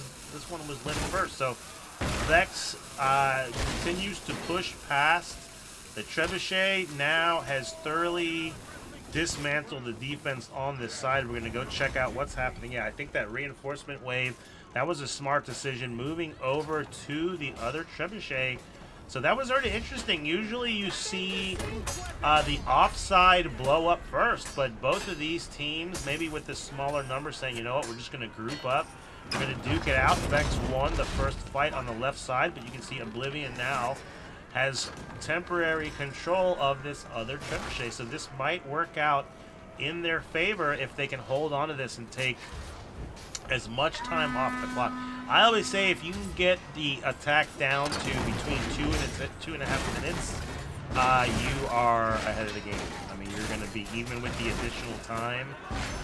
[SPEAKER 1] was lit first. So Vex continues to push past. The Trebuchet now has thoroughly dismantled the defense on this side. We're going to go check out what's happening. Yeah, I think that reinforcement wave, that was a smart decision, moving over to the other Trebuchet. So that was already interesting. Usually you see the offside blow up first, but both of these teams, maybe with the smaller number, saying, you know what, we're just going to group up. We're going to duke it out. Vex won the first fight on the left side, but you can see Oblivion now has temporary control of this other Trebuchet. So this might work out in their favor if they can hold on to this and take as much time off the clock. I always say if you can get the attack down to between 2.5 minutes, you are ahead of the game. I mean, you're going to be, even with the additional time,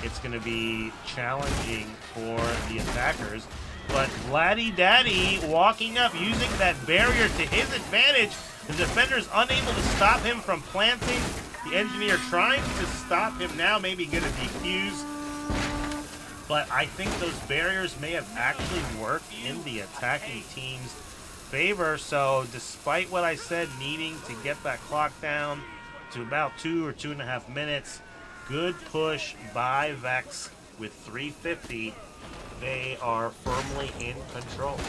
[SPEAKER 1] it's going to be challenging for the attackers. But Vladdy Daddy walking up, using that barrier to his advantage. The defender's unable to stop him from planting. The engineer trying to stop him now, maybe get a defuse. But I think those barriers may have actually worked in the attacking team's favor. So despite what I said, needing to get that clock down to about 2 or 2.5 minutes, good push by Vex with 350. They are firmly in control.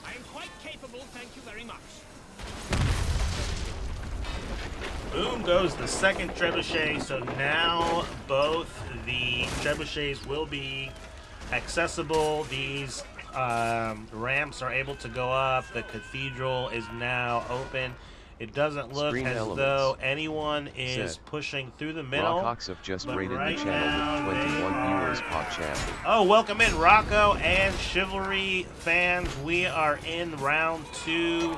[SPEAKER 2] I am quite capable, thank you very much.
[SPEAKER 1] Boom goes the second Trebuchet, so now both the Trebuchets will be accessible. These ramps are able to go up. The cathedral is now open. It doesn't look
[SPEAKER 3] Screen
[SPEAKER 1] as
[SPEAKER 3] elements.
[SPEAKER 1] though anyone is
[SPEAKER 3] Said.
[SPEAKER 1] pushing through the middle.
[SPEAKER 3] Rockox have just
[SPEAKER 1] but
[SPEAKER 3] rated
[SPEAKER 1] right
[SPEAKER 3] the channel with
[SPEAKER 1] now
[SPEAKER 3] 21
[SPEAKER 1] they are-
[SPEAKER 3] viewers. Pop chat.
[SPEAKER 1] Oh, welcome in Rocco and Chivalry fans. We are in round 2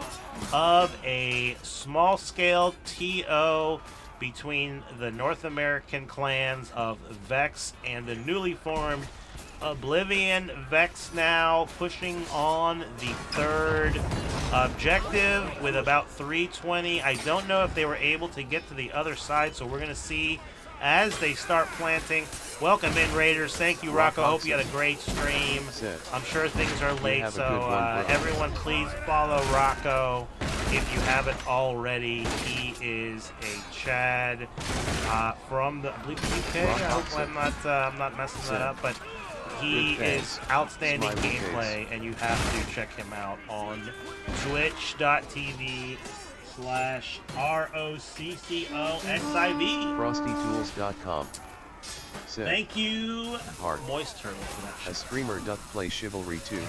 [SPEAKER 1] of a small-scale TO between the North American clans of Vex and the newly formed Oblivion. Vex now pushing on the third objective with about 320. I don't know if they were able to get to the other side, so we're going to see as they start planting. Welcome in, Raiders. Thank you, Rocco. Hope you had a great stream. I'm sure things are late, so everyone please follow Rocco if you haven't already. He is a Chad from the, I believe, UK. I hope I'm not messing that up, but he is outstanding gameplay, and you have to check him out on twitch.tv/ROCCOXIV.
[SPEAKER 3] FrostyTools.com.
[SPEAKER 1] Thank you,
[SPEAKER 3] Heart.
[SPEAKER 1] Moist Turtle, for that shit.
[SPEAKER 3] A streamer doth play Chivalry 2.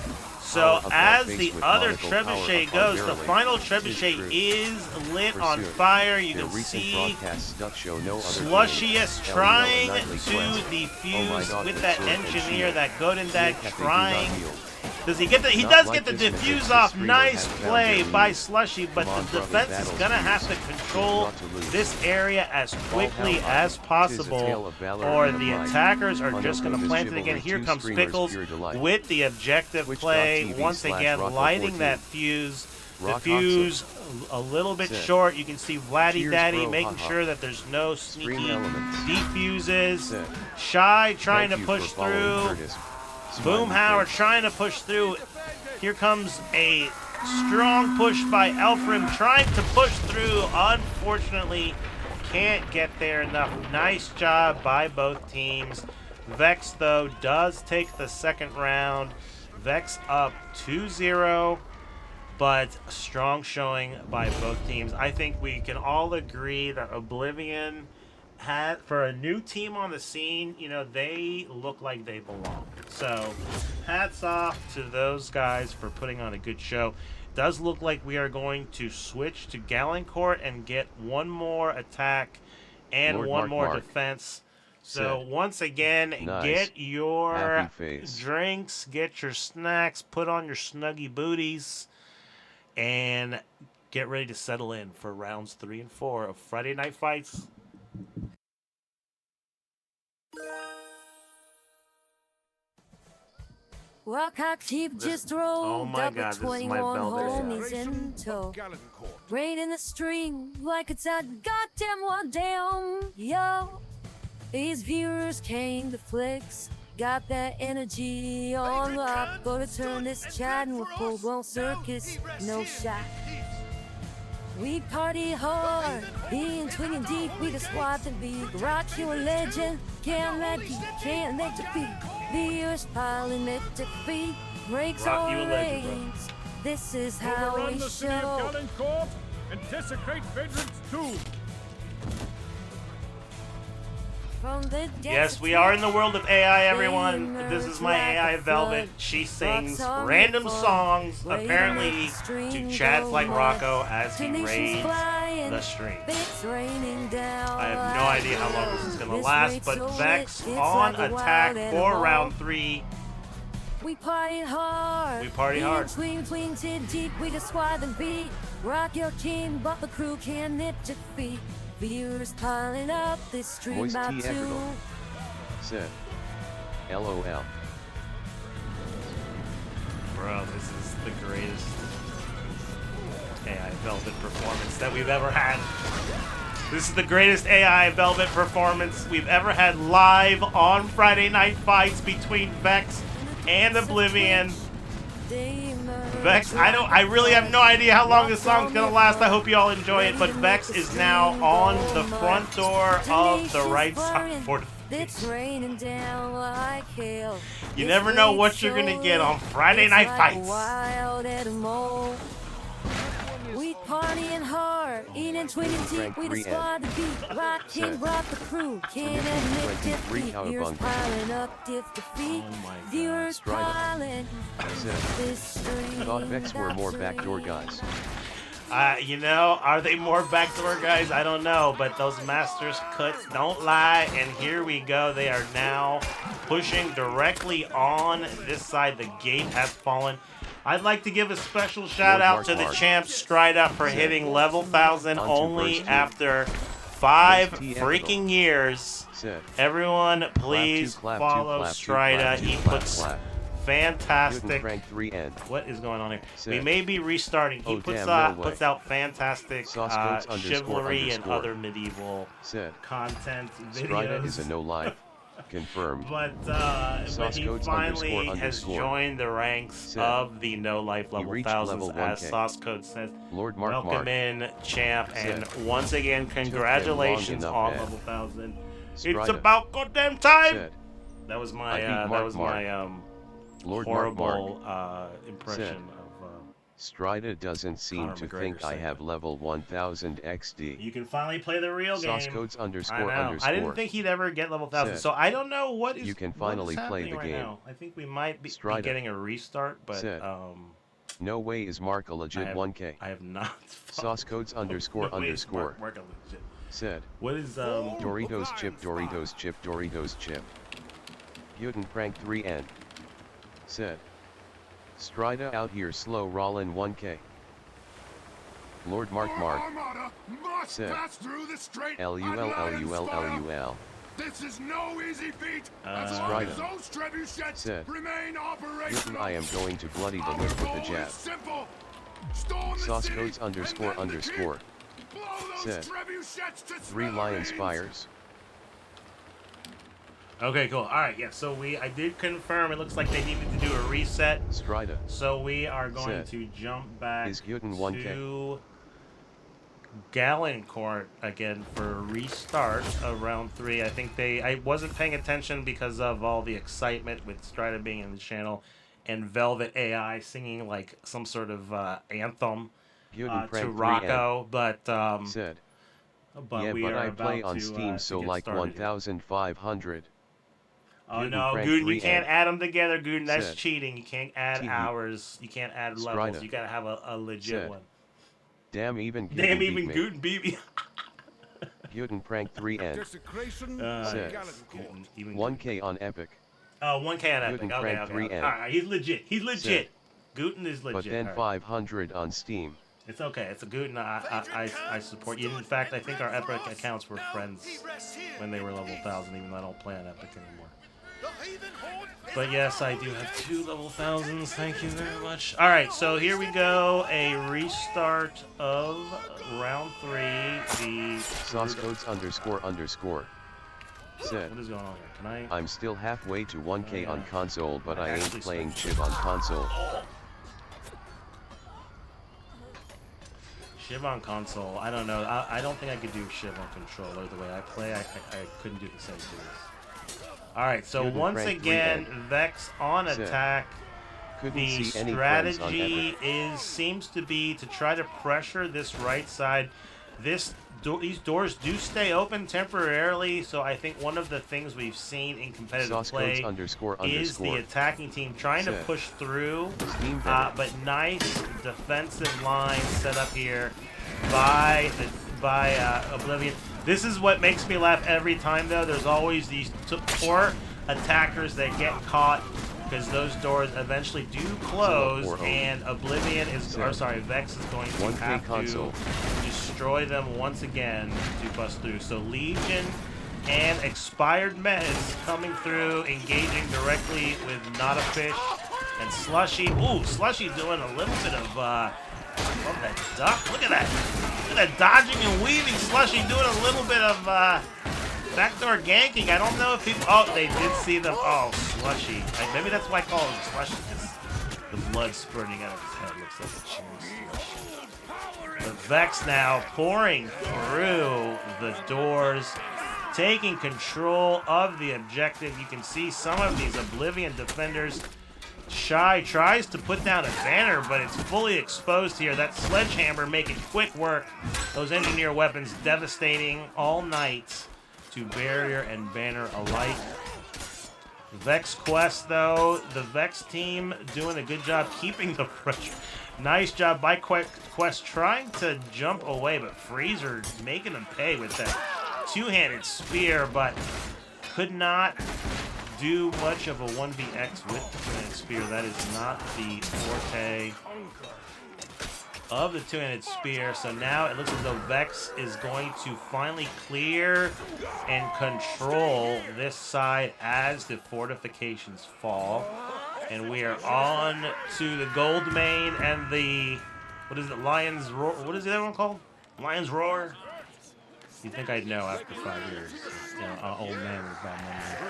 [SPEAKER 1] So
[SPEAKER 3] Power
[SPEAKER 1] as
[SPEAKER 3] up
[SPEAKER 1] the
[SPEAKER 3] with
[SPEAKER 1] other
[SPEAKER 3] conical power
[SPEAKER 1] trebuchet
[SPEAKER 3] up
[SPEAKER 1] goes, the
[SPEAKER 3] verily.
[SPEAKER 1] final
[SPEAKER 3] Tis
[SPEAKER 1] trebuchet
[SPEAKER 3] true.
[SPEAKER 1] is lit
[SPEAKER 3] Pursue
[SPEAKER 1] on
[SPEAKER 3] it.
[SPEAKER 1] fire. You
[SPEAKER 3] Their
[SPEAKER 1] can
[SPEAKER 3] recent
[SPEAKER 1] see
[SPEAKER 3] broadcasts doth show no other
[SPEAKER 1] Slushiest
[SPEAKER 3] game.
[SPEAKER 1] trying
[SPEAKER 3] Nightly
[SPEAKER 1] to
[SPEAKER 3] quest.
[SPEAKER 1] defuse
[SPEAKER 3] Oh my God,
[SPEAKER 1] with
[SPEAKER 3] that
[SPEAKER 1] that
[SPEAKER 3] sword and
[SPEAKER 1] engineer,
[SPEAKER 3] shield.
[SPEAKER 1] that Godendag
[SPEAKER 3] Yet they do not
[SPEAKER 1] trying.
[SPEAKER 3] yield.
[SPEAKER 1] Does he get the? He
[SPEAKER 3] Not
[SPEAKER 1] does
[SPEAKER 3] like
[SPEAKER 1] get the
[SPEAKER 3] this mythic
[SPEAKER 1] diffuse off.
[SPEAKER 3] streamer
[SPEAKER 1] Nice
[SPEAKER 3] has found
[SPEAKER 1] play
[SPEAKER 3] their
[SPEAKER 1] by
[SPEAKER 3] lead.
[SPEAKER 1] Slushy, but
[SPEAKER 3] Come on,
[SPEAKER 1] the
[SPEAKER 3] brother,
[SPEAKER 1] defense is
[SPEAKER 3] battles
[SPEAKER 1] gonna
[SPEAKER 3] fierce.
[SPEAKER 1] have to control
[SPEAKER 3] Not to lose.
[SPEAKER 1] this area as quickly
[SPEAKER 3] Valhalla.
[SPEAKER 1] as
[SPEAKER 3] Tis a
[SPEAKER 1] possible,
[SPEAKER 3] tale of valor
[SPEAKER 1] or
[SPEAKER 3] and of
[SPEAKER 1] the
[SPEAKER 3] might.
[SPEAKER 1] attackers are
[SPEAKER 3] Unknown
[SPEAKER 1] just gonna
[SPEAKER 3] is
[SPEAKER 1] plant it again.
[SPEAKER 3] chivalry,
[SPEAKER 1] Here
[SPEAKER 3] two
[SPEAKER 1] comes
[SPEAKER 3] streamers,
[SPEAKER 1] Pickles
[SPEAKER 3] pure delight.
[SPEAKER 1] with the objective play
[SPEAKER 3] Twitch.tv
[SPEAKER 1] once again,
[SPEAKER 3] /Rocco14.
[SPEAKER 1] lighting that fuse. The
[SPEAKER 3] Rock
[SPEAKER 1] fuse a little bit
[SPEAKER 3] Set.
[SPEAKER 1] short. You can see Vladdy
[SPEAKER 3] Cheers,
[SPEAKER 1] Daddy
[SPEAKER 3] bro,
[SPEAKER 1] making
[SPEAKER 3] haha.
[SPEAKER 1] sure that there's no
[SPEAKER 3] Stream
[SPEAKER 1] sneaky
[SPEAKER 3] elements.
[SPEAKER 1] defuses.
[SPEAKER 3] Set.
[SPEAKER 1] Shy trying
[SPEAKER 3] Thank
[SPEAKER 1] to
[SPEAKER 3] you
[SPEAKER 1] push
[SPEAKER 3] for following
[SPEAKER 1] through.
[SPEAKER 3] Curtis.
[SPEAKER 1] Boom
[SPEAKER 3] Smiley
[SPEAKER 1] Howard
[SPEAKER 3] face.
[SPEAKER 1] trying to push through. Here comes a strong push by Elfrim trying to push through. Unfortunately, can't get there enough. Nice job by both teams. Vex, though, does take the second round. Vex up 2-0, but strong showing by both teams. I think we can all agree that Oblivion had, for a new team on the scene, you know, they look like they belong. So hats off to those guys for putting on a good show. Does look like we are going to switch to Galencourt and get one more attack and
[SPEAKER 3] Lord
[SPEAKER 1] one
[SPEAKER 3] Mark
[SPEAKER 1] more
[SPEAKER 3] Mark.
[SPEAKER 1] defense. So
[SPEAKER 3] Set.
[SPEAKER 1] once again,
[SPEAKER 3] Nice.
[SPEAKER 1] get your
[SPEAKER 3] Happy face.
[SPEAKER 1] drinks, get your snacks, put on your snuggy booties, and get ready to settle in for rounds 3 and 4 of Friday Night Fights.
[SPEAKER 4] Wilcox Jeep just rolled
[SPEAKER 1] oh my
[SPEAKER 4] up
[SPEAKER 1] God,
[SPEAKER 4] with
[SPEAKER 1] this is my
[SPEAKER 4] 21
[SPEAKER 1] velvet.
[SPEAKER 4] homies in tow.
[SPEAKER 6] Galencourt.
[SPEAKER 4] Rain in the stream like it's a goddamn one down. Yo, these viewers came to flicks. Got that energy on lock. Gonna turn this chat into a full-blown circus. No shot. We party hard, being twinging deep. We the squad to be rock you a legend. Can't let defeat. Viewers piling at defeat. Breaks
[SPEAKER 1] Rock
[SPEAKER 4] all
[SPEAKER 1] you a legend, bro.
[SPEAKER 4] reins. This is how
[SPEAKER 6] Overrun
[SPEAKER 4] we
[SPEAKER 6] the city of
[SPEAKER 4] show.
[SPEAKER 6] Galencourt and desecrate Vedran's tomb.
[SPEAKER 4] From the
[SPEAKER 1] Yes, we are in the world of AI, everyone. This is my AI Velvet. She sings random songs, apparently to chats like Rocco as he raids the stream.
[SPEAKER 4] It's raining down.
[SPEAKER 1] I have no idea how long this is going to last, but Vex on attack for round 3.
[SPEAKER 4] We party hard.
[SPEAKER 1] We party hard.
[SPEAKER 4] Swing, tin deep. We just squad and beat. Rock your team, but the crew can't nip to feet. Viewers piling up this stream
[SPEAKER 3] Moist
[SPEAKER 4] about
[SPEAKER 3] tea
[SPEAKER 4] two.
[SPEAKER 3] Ecuador. Said. LOL.
[SPEAKER 1] Bro, this is the greatest AI Velvet performance that we've ever had. This is the greatest AI Velvet performance we've ever had live on Friday Night Fights between Vex and Oblivion. Vex, I really have no idea how long this song's gonna last. I hope you all enjoy it, but Vex is now on the front door of the right side for the
[SPEAKER 4] It's raining down like hell.
[SPEAKER 1] You never know what you're gonna get on Friday Night Fights.
[SPEAKER 4] Wild animal. We partying hard, eating twinning deep. We the squad to beat. Rock King brought the crew. Can't admit defeat. Viewers piling up defeat.
[SPEAKER 1] Oh my God.
[SPEAKER 4] Viewers
[SPEAKER 3] Stride up.
[SPEAKER 4] piling
[SPEAKER 3] Said.
[SPEAKER 4] this stream.
[SPEAKER 3] Thought Vex were more backdoor guys.
[SPEAKER 1] You know, are they more backdoor guys? I don't know, but those Masters cuts don't lie, and here we go. They are now pushing directly on this side. The gate has fallen. I'd like to give a special shout out to the champ Stride Up for hitting level 1000 only after 5
[SPEAKER 3] Most TFable.
[SPEAKER 1] freaking years.
[SPEAKER 3] Said.
[SPEAKER 1] Everyone, please
[SPEAKER 3] clap
[SPEAKER 1] follow
[SPEAKER 3] clap
[SPEAKER 1] Strida.
[SPEAKER 3] clap
[SPEAKER 1] He
[SPEAKER 3] clap,
[SPEAKER 1] puts
[SPEAKER 3] clap.
[SPEAKER 1] fantastic.
[SPEAKER 3] Rank 3N.
[SPEAKER 1] What is going on here? We
[SPEAKER 3] Said.
[SPEAKER 1] may be restarting. He
[SPEAKER 3] Oh,
[SPEAKER 1] puts
[SPEAKER 3] damn, no
[SPEAKER 1] puts
[SPEAKER 3] way.
[SPEAKER 1] out fantastic
[SPEAKER 3] Saucecoats
[SPEAKER 1] chivalry and
[SPEAKER 3] _
[SPEAKER 1] other medieval
[SPEAKER 3] Said.
[SPEAKER 1] content
[SPEAKER 3] Strida
[SPEAKER 1] videos.
[SPEAKER 3] is a no life. Confirmed.
[SPEAKER 1] But he
[SPEAKER 3] Saucecoats
[SPEAKER 1] finally
[SPEAKER 3] _
[SPEAKER 1] has joined the ranks
[SPEAKER 3] Said.
[SPEAKER 1] of the no life level
[SPEAKER 3] reached
[SPEAKER 1] thousands,
[SPEAKER 3] level
[SPEAKER 1] as
[SPEAKER 3] 1K.
[SPEAKER 1] Saucecoats says.
[SPEAKER 3] Lord Mark
[SPEAKER 1] Welcome
[SPEAKER 3] Mark.
[SPEAKER 1] in, champ, and
[SPEAKER 3] Said.
[SPEAKER 1] once again,
[SPEAKER 3] Took them
[SPEAKER 1] congratulations
[SPEAKER 3] long
[SPEAKER 1] on
[SPEAKER 3] enough,
[SPEAKER 1] level 1000. It's
[SPEAKER 3] Strida.
[SPEAKER 1] about goddamn time.
[SPEAKER 3] Said.
[SPEAKER 1] That was
[SPEAKER 3] I
[SPEAKER 1] my
[SPEAKER 3] beat
[SPEAKER 1] that
[SPEAKER 3] Mark
[SPEAKER 1] was
[SPEAKER 3] Mark.
[SPEAKER 1] my
[SPEAKER 3] Lord Mark
[SPEAKER 1] horrible
[SPEAKER 3] Mark.
[SPEAKER 1] impression
[SPEAKER 3] Said.
[SPEAKER 1] of.
[SPEAKER 3] Strida doesn't seem
[SPEAKER 1] Conor
[SPEAKER 3] to
[SPEAKER 1] McGregor
[SPEAKER 3] think I
[SPEAKER 1] saying
[SPEAKER 3] have level 1000 XD.
[SPEAKER 1] You can finally play the real game.
[SPEAKER 3] Saucecoats
[SPEAKER 1] I
[SPEAKER 3] _
[SPEAKER 1] know. I didn't think he'd ever get level 1000,
[SPEAKER 3] Said.
[SPEAKER 1] so I don't know what is.
[SPEAKER 3] You can
[SPEAKER 1] what is
[SPEAKER 3] finally play
[SPEAKER 1] happening
[SPEAKER 3] the
[SPEAKER 1] right
[SPEAKER 3] game.
[SPEAKER 1] now. I think we might be
[SPEAKER 3] Strida.
[SPEAKER 1] getting a restart, but
[SPEAKER 3] Said. No way is Mark a legit 1K.
[SPEAKER 1] I have not.
[SPEAKER 3] Saucecoats _
[SPEAKER 1] No way is
[SPEAKER 3] _
[SPEAKER 1] Mark a legit.
[SPEAKER 3] Said.
[SPEAKER 1] What is
[SPEAKER 3] Doritos chip Doritos chip Doritos chip. Yuten prank 3N. Said. Strida out here slow rollin' 1K. Lord Mark Mark.
[SPEAKER 5] Armada must
[SPEAKER 3] Said.
[SPEAKER 5] pass through the strait.
[SPEAKER 3] LUL LUL LUL.
[SPEAKER 5] This is no easy feat. As long
[SPEAKER 3] Strida.
[SPEAKER 5] as those trebuchets
[SPEAKER 3] Said.
[SPEAKER 5] remain
[SPEAKER 3] Yuten
[SPEAKER 5] operational.
[SPEAKER 3] I am going to bloody the
[SPEAKER 5] Our
[SPEAKER 3] lip with
[SPEAKER 5] goal
[SPEAKER 3] the
[SPEAKER 5] is
[SPEAKER 3] jab.
[SPEAKER 5] simple. Storm the
[SPEAKER 3] Saucecoats
[SPEAKER 5] city,
[SPEAKER 3] _
[SPEAKER 5] and then the king.
[SPEAKER 3] _
[SPEAKER 5] Blow those
[SPEAKER 3] Said.
[SPEAKER 5] trebuchets to
[SPEAKER 3] 3 lions
[SPEAKER 5] smithereens.
[SPEAKER 3] fires.
[SPEAKER 1] Okay, cool. All right, yeah. So I did confirm. It looks like they needed to do a reset.
[SPEAKER 3] Strida.
[SPEAKER 1] So we are going
[SPEAKER 3] Said.
[SPEAKER 1] to jump back
[SPEAKER 3] Is Yuten 1K?
[SPEAKER 1] to Gallencourt again for a restart of round 3. I think I wasn't paying attention because of all the excitement with Strida being in the channel and Velvet AI singing like some sort of anthem
[SPEAKER 3] Yuten
[SPEAKER 1] to
[SPEAKER 3] prank 3N.
[SPEAKER 1] Rocco, but
[SPEAKER 3] Said.
[SPEAKER 1] but we
[SPEAKER 3] but
[SPEAKER 1] are
[SPEAKER 3] I play
[SPEAKER 1] about
[SPEAKER 3] on
[SPEAKER 1] to,
[SPEAKER 3] Steam so
[SPEAKER 1] get
[SPEAKER 3] like
[SPEAKER 1] started here.
[SPEAKER 3] 1500.
[SPEAKER 1] Oh
[SPEAKER 3] Yuten
[SPEAKER 1] no,
[SPEAKER 3] prank
[SPEAKER 1] Gooden, you
[SPEAKER 3] 3N.
[SPEAKER 1] can't add them together, Gooden. That's
[SPEAKER 3] Said.
[SPEAKER 1] cheating. You can't add
[SPEAKER 3] TV.
[SPEAKER 1] hours. You can't add levels.
[SPEAKER 3] Strida.
[SPEAKER 1] You gotta have a legit
[SPEAKER 3] Said.
[SPEAKER 1] one.
[SPEAKER 3] Damn even Yuten
[SPEAKER 1] Damn,
[SPEAKER 3] beat
[SPEAKER 1] even
[SPEAKER 3] me.
[SPEAKER 1] Gooden beat me.
[SPEAKER 3] Yuten prank 3N.
[SPEAKER 6] Desecration
[SPEAKER 3] Said.
[SPEAKER 6] of Gallencourt.
[SPEAKER 1] Even
[SPEAKER 3] 1K on Epic.
[SPEAKER 1] Oh, 1K on Epic.
[SPEAKER 3] Gooden
[SPEAKER 1] Okay,
[SPEAKER 3] prank
[SPEAKER 1] okay.
[SPEAKER 3] 3N.
[SPEAKER 1] All right, he's legit. He's legit. Gooden is legit.
[SPEAKER 3] But then
[SPEAKER 1] All right.
[SPEAKER 3] 500 on Steam.
[SPEAKER 1] It's okay. It's a Gooden. I support you. In fact, I think our Epic accounts were friends when they were level 1000, even though I don't play on Epic anymore. But yes, I do have 2 level 1000s. Thank you very much. All right, so here we go. A restart of round 3. The
[SPEAKER 3] Saucecoats _ Said.
[SPEAKER 1] What is going on here? Can I?
[SPEAKER 3] I'm still halfway to 1K on console, but I
[SPEAKER 1] Actually
[SPEAKER 3] ain't playing
[SPEAKER 1] switch.
[SPEAKER 3] Chiv on console.
[SPEAKER 1] Shiv on console. I don't know. I don't think I could do Shiv on controller the way I play. I couldn't do the same things. All right. So
[SPEAKER 3] Gooden
[SPEAKER 1] once
[SPEAKER 3] prank Vex
[SPEAKER 1] Vex on
[SPEAKER 3] Said.
[SPEAKER 1] attack.
[SPEAKER 3] Couldn't
[SPEAKER 1] The
[SPEAKER 3] see any friends on
[SPEAKER 1] strategy
[SPEAKER 3] Epic.
[SPEAKER 1] seems to be to try to pressure this right side. These doors do stay open temporarily, so I think one of the things we've seen in competitive play
[SPEAKER 3] Saucecoats
[SPEAKER 1] is the
[SPEAKER 3] _
[SPEAKER 1] attacking team trying to
[SPEAKER 3] Said.
[SPEAKER 1] push through.
[SPEAKER 3] Steam better.
[SPEAKER 1] But nice defensive line set up here by Oblivion. This is what makes me laugh every time, though. There's always these poor attackers that get caught because those doors eventually do close, and Oblivion is, or sorry, Vex is going to
[SPEAKER 3] 1K
[SPEAKER 1] have
[SPEAKER 3] console.
[SPEAKER 1] to destroy them once again to bust through. So Legion and Expired Mez coming through, engaging directly with Not a Fish and Slushy. Ooh, Slushy doing a little bit of love that duck. Look at that. Look at that dodging and weaving. Slushy doing a little bit of backdoor ganking. I don't know if people. Oh, they did see them. Oh, Slushy. Maybe that's why I call him Slushy, because the blood spurting out of his head looks like a cherry slush. The Vex now pouring through the doors, taking control of the objective. You can see some of these Oblivion defenders. Shy tries to put down a banner, but it's fully exposed here. That sledgehammer making quick work. Those engineer weapons devastating all night to barrier and banner alike. Vex Quest, though, the Vex team doing a good job keeping the pressure. Nice job by Quest trying to jump away, but Freezer making them pay with that two-handed spear, but could not do much of a 1v(x) with the two-handed spear. That is not the forte of the two-handed spear. So now it looks as though Vex is going to finally clear and control this side as the fortifications fall. And we are on to the gold main and the, what is it, Lion's Roar? What is the other one called? Lion's Roar? You'd think I'd know after 5 years. You know, old man with bad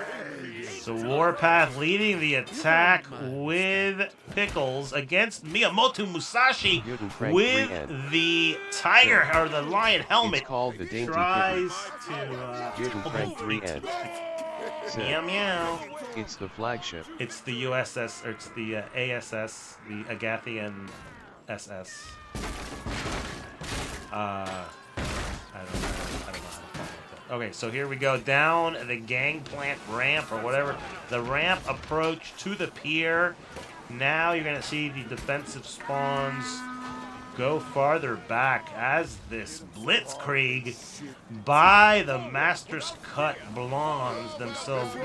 [SPEAKER 1] memory. So Warpath leading the attack with Pickles against Miyamoto Musashi with the tiger or the lion helmet.
[SPEAKER 3] It's called the Dainty
[SPEAKER 1] Tries
[SPEAKER 3] Kitten.
[SPEAKER 1] to
[SPEAKER 3] Mutant Frank 3N.
[SPEAKER 1] meow meow.
[SPEAKER 3] It's the flagship.
[SPEAKER 1] It's the USS, or it's the ASS, the Agathian SS. I don't know how to follow that. Okay, so here we go down the gangplank ramp or whatever. The ramp approach to the pier. Now you're going to see the defensive spawns go farther back as this blitzkrieg by the Master's Cut Blondes themselves.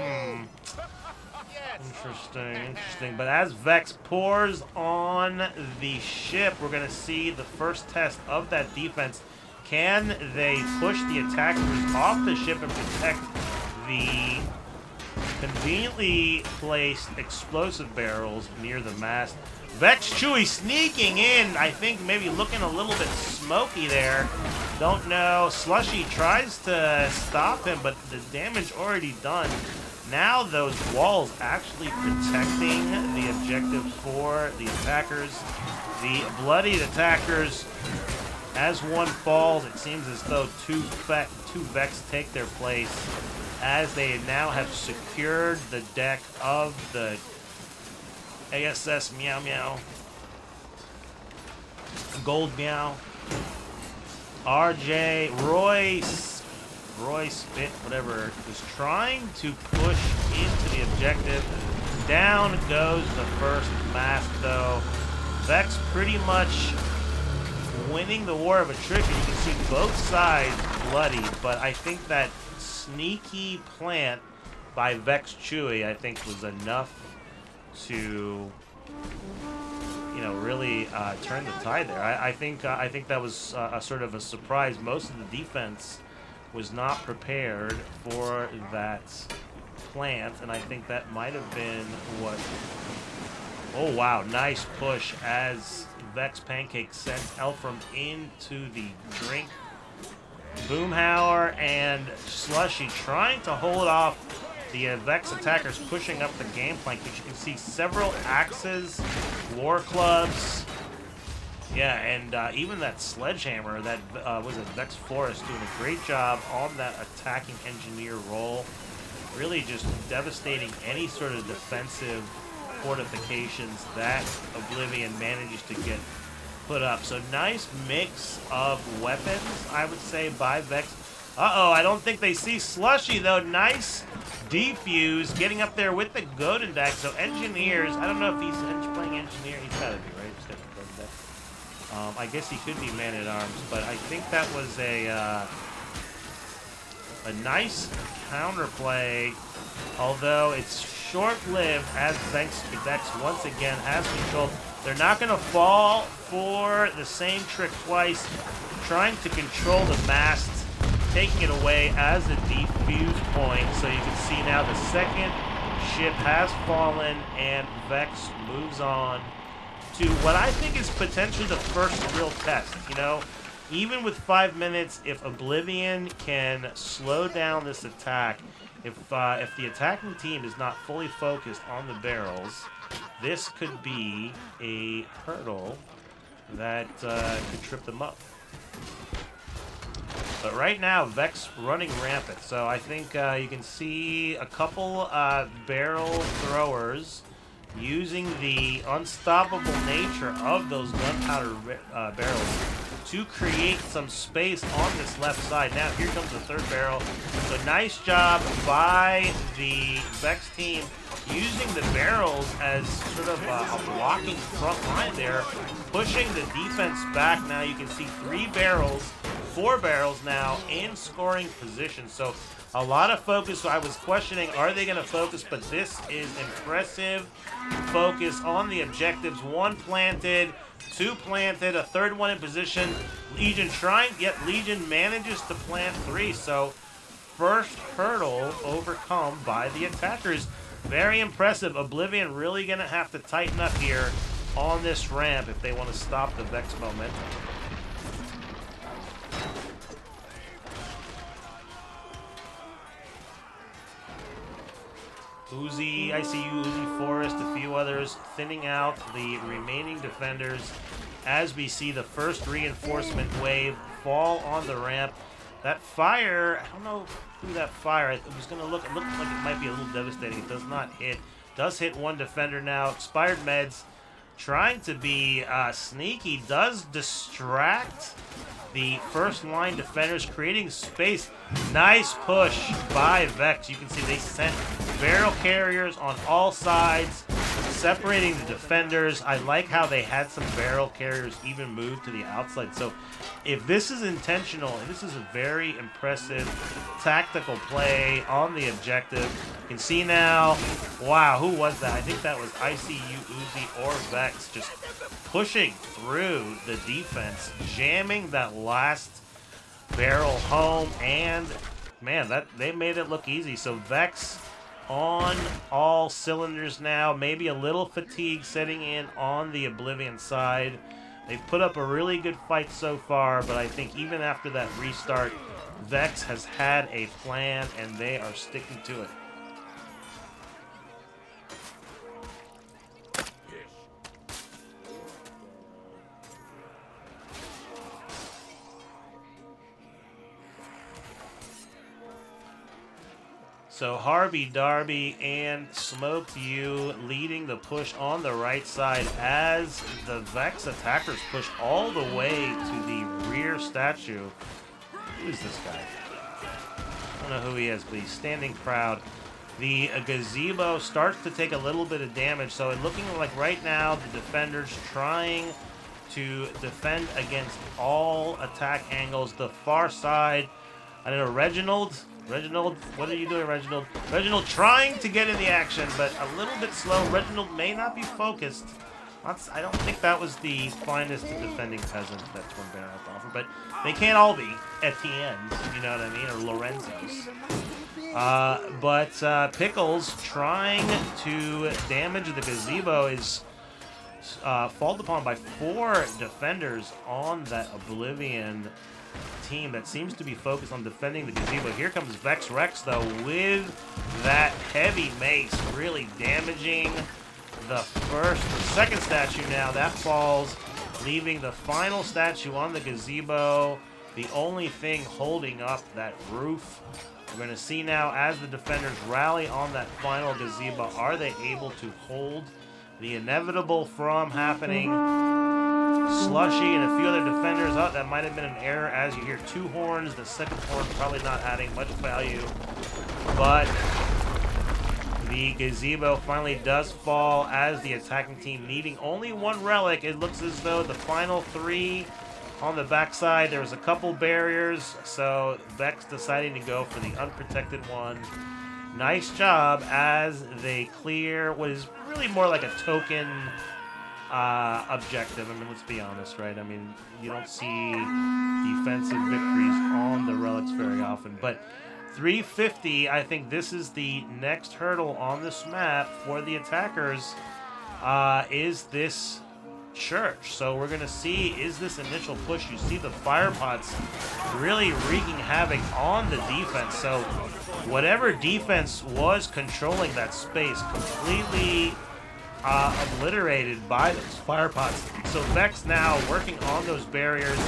[SPEAKER 1] Interesting. But as Vex pours on the ship, we're going to see the first test of that defense. Can they push the attackers off the ship and protect the conveniently placed explosive barrels near the mast? Vex Chewy sneaking in, I think maybe looking a little bit smoky there. Don't know. Slushy tries to stop him, but the damage already done. Now those walls actually protecting the objective for the attackers. The bloodied attackers, as one falls, it seems as though two Vex take their place as they now have secured the deck of the ASS Meow Meow. Gold Meow. RJ, Roy Spit, whatever, is trying to push into the objective. Down goes the first mast, though. Vex pretty much winning the war of attrition. You can see both sides bloody, but I think that sneaky plant by Vex Chewy, I think, was enough to, you know, really turn the tide there. I think that was a sort of a surprise. Most of the defense was not prepared for that plant, and I think that might have been what... Oh, wow, nice push as Vex Pancake sent Elfram into the drink. Boomhauer and Slushy trying to hold off the Vex attackers pushing up the gangplank, but you can see several axes, war clubs. Yeah, and even that sledgehammer, that was a Vex Forest, doing a great job on that attacking engineer role. Really just devastating any sort of defensive fortifications that Oblivion manages to get put up. So nice mix of weapons, I would say, by Vex. Uh-oh, I don't think they see Slushy, though. Nice defuse, getting up there with the Golden Deck. So engineers, I don't know if he's playing engineer. He's got to be, right? He's got the Golden Deck. I guess he could be man-at-arms, but I think that was a nice counterplay, although it's short-lived as Vex once again has control. They're not going to fall for the same trick twice, trying to control the mast, taking it away as a defuse point. So you can see now the second ship has fallen, and Vex moves on to what I think is potentially the first real test. You know, even with 5 minutes, if Oblivion can slow down this attack, if the attacking team is not fully focused on the barrels, this could be a hurdle that could trip them up. But right now, Vex running rampant. So I think you can see a couple barrel throwers using the unstoppable nature of those gunpowder barrels to create some space on this left side. Now here comes the third barrel. So nice job by the Vex team using the barrels as sort of a blocking front line there, pushing the defense back. Now you can see 4 barrels now in scoring position. So A lot of focus. I was questioning, are they going to focus? But this is impressive focus on the objectives. 1 planted, 2 planted, a 3rd one in position. Legion trying, yet Legion manages to plant 3. So first hurdle overcome by the attackers. Very impressive. Oblivion really going to have to tighten up here on this ramp if they want to stop the Vex momentum. Uzi, I see you, Uzi Forest, a few others thinning out the remaining defenders as we see the first reinforcement wave fall on the ramp. That fire, I don't know who that fire, it was going to look, it looked like it might be a little devastating. It does not hit. Does hit 1 defender now. Expired meds, trying to be sneaky, does distract the first line defenders, creating space. Nice push by Vex. You can see they sent barrel carriers on all sides, separating the defenders. I like how they had some barrel carriers even move to the outside. So if this is intentional, this is a very impressive tactical play on the objective. You can see now, wow, who was that? I think that was ICU, Uzi, or Vex just pushing through the defense, jamming that last barrel home, and man, that they made it look easy. So Vex on all cylinders now, maybe a little fatigue setting in on the Oblivion side. They've put up a really good fight so far, but I think even after that restart, Vex has had a plan and they are sticking to it. So Harvey, Darby, and Smoked You leading the push on the right side as the Vex attackers push all the way to the rear statue. Who is this guy? I don't know who he is, but he's standing proud. The gazebo starts to take a little bit of damage, so it's looking like right now the defenders trying to defend against all attack angles. The far side, I don't know, Reginald, what are you doing, Reginald? Reginald trying to get in the action, but a little bit slow. Reginald may not be focused. I don't think that was the finest of defending peasant that Twin Bear has to offer, but they can't all be Etienne's, you know what I mean, or Lorenzo's. But Pickles trying to damage the gazebo is falled upon by 4 defenders on that Oblivion team that seems to be focused on defending the gazebo. Here comes Vex Rex, though, with that heavy mace, really damaging the second statue now. That falls, leaving the final statue on the gazebo, the only thing holding up that roof. We're going to see now as the defenders rally on that final gazebo, are they able to hold the inevitable from happening? Slushy and a few other defenders. Oh, that might have been an error as you hear 2 horns. The second horn probably not adding much value. But the gazebo finally does fall as the attacking team needing only 1 relic. It looks as though the final 3 on the backside, there was a couple barriers, so Vex deciding to go for the unprotected one. Nice job as they clear what is really more like a token objective. I mean, let's be honest, right? I mean, you don't see defensive victories on the relics very often, but 350, I think this is the next hurdle on this map for the attackers, is this church. So we're going to see, is this initial push, you see the fire pots really wreaking havoc on the defense. So whatever defense was controlling that space completely obliterated by those fire pots. So Vex now working on those barriers.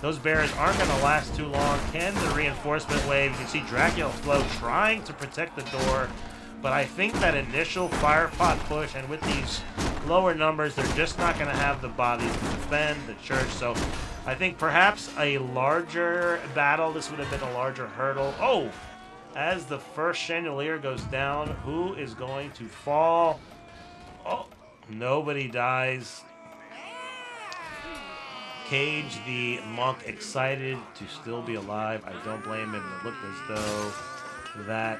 [SPEAKER 1] Those barriers aren't going to last too long. Can the reinforcement wave? You can see Dracula Flow trying to protect the door, but I think that initial fire pot push, and with these lower numbers, they're just not going to have the bodies to defend the church. So I think perhaps a larger battle, this would have been a larger hurdle. Oh, as the first chandelier goes down, who is going to fall? Oh, nobody dies. Cage, the monk, excited to still be alive. I don't blame him. It looked as though that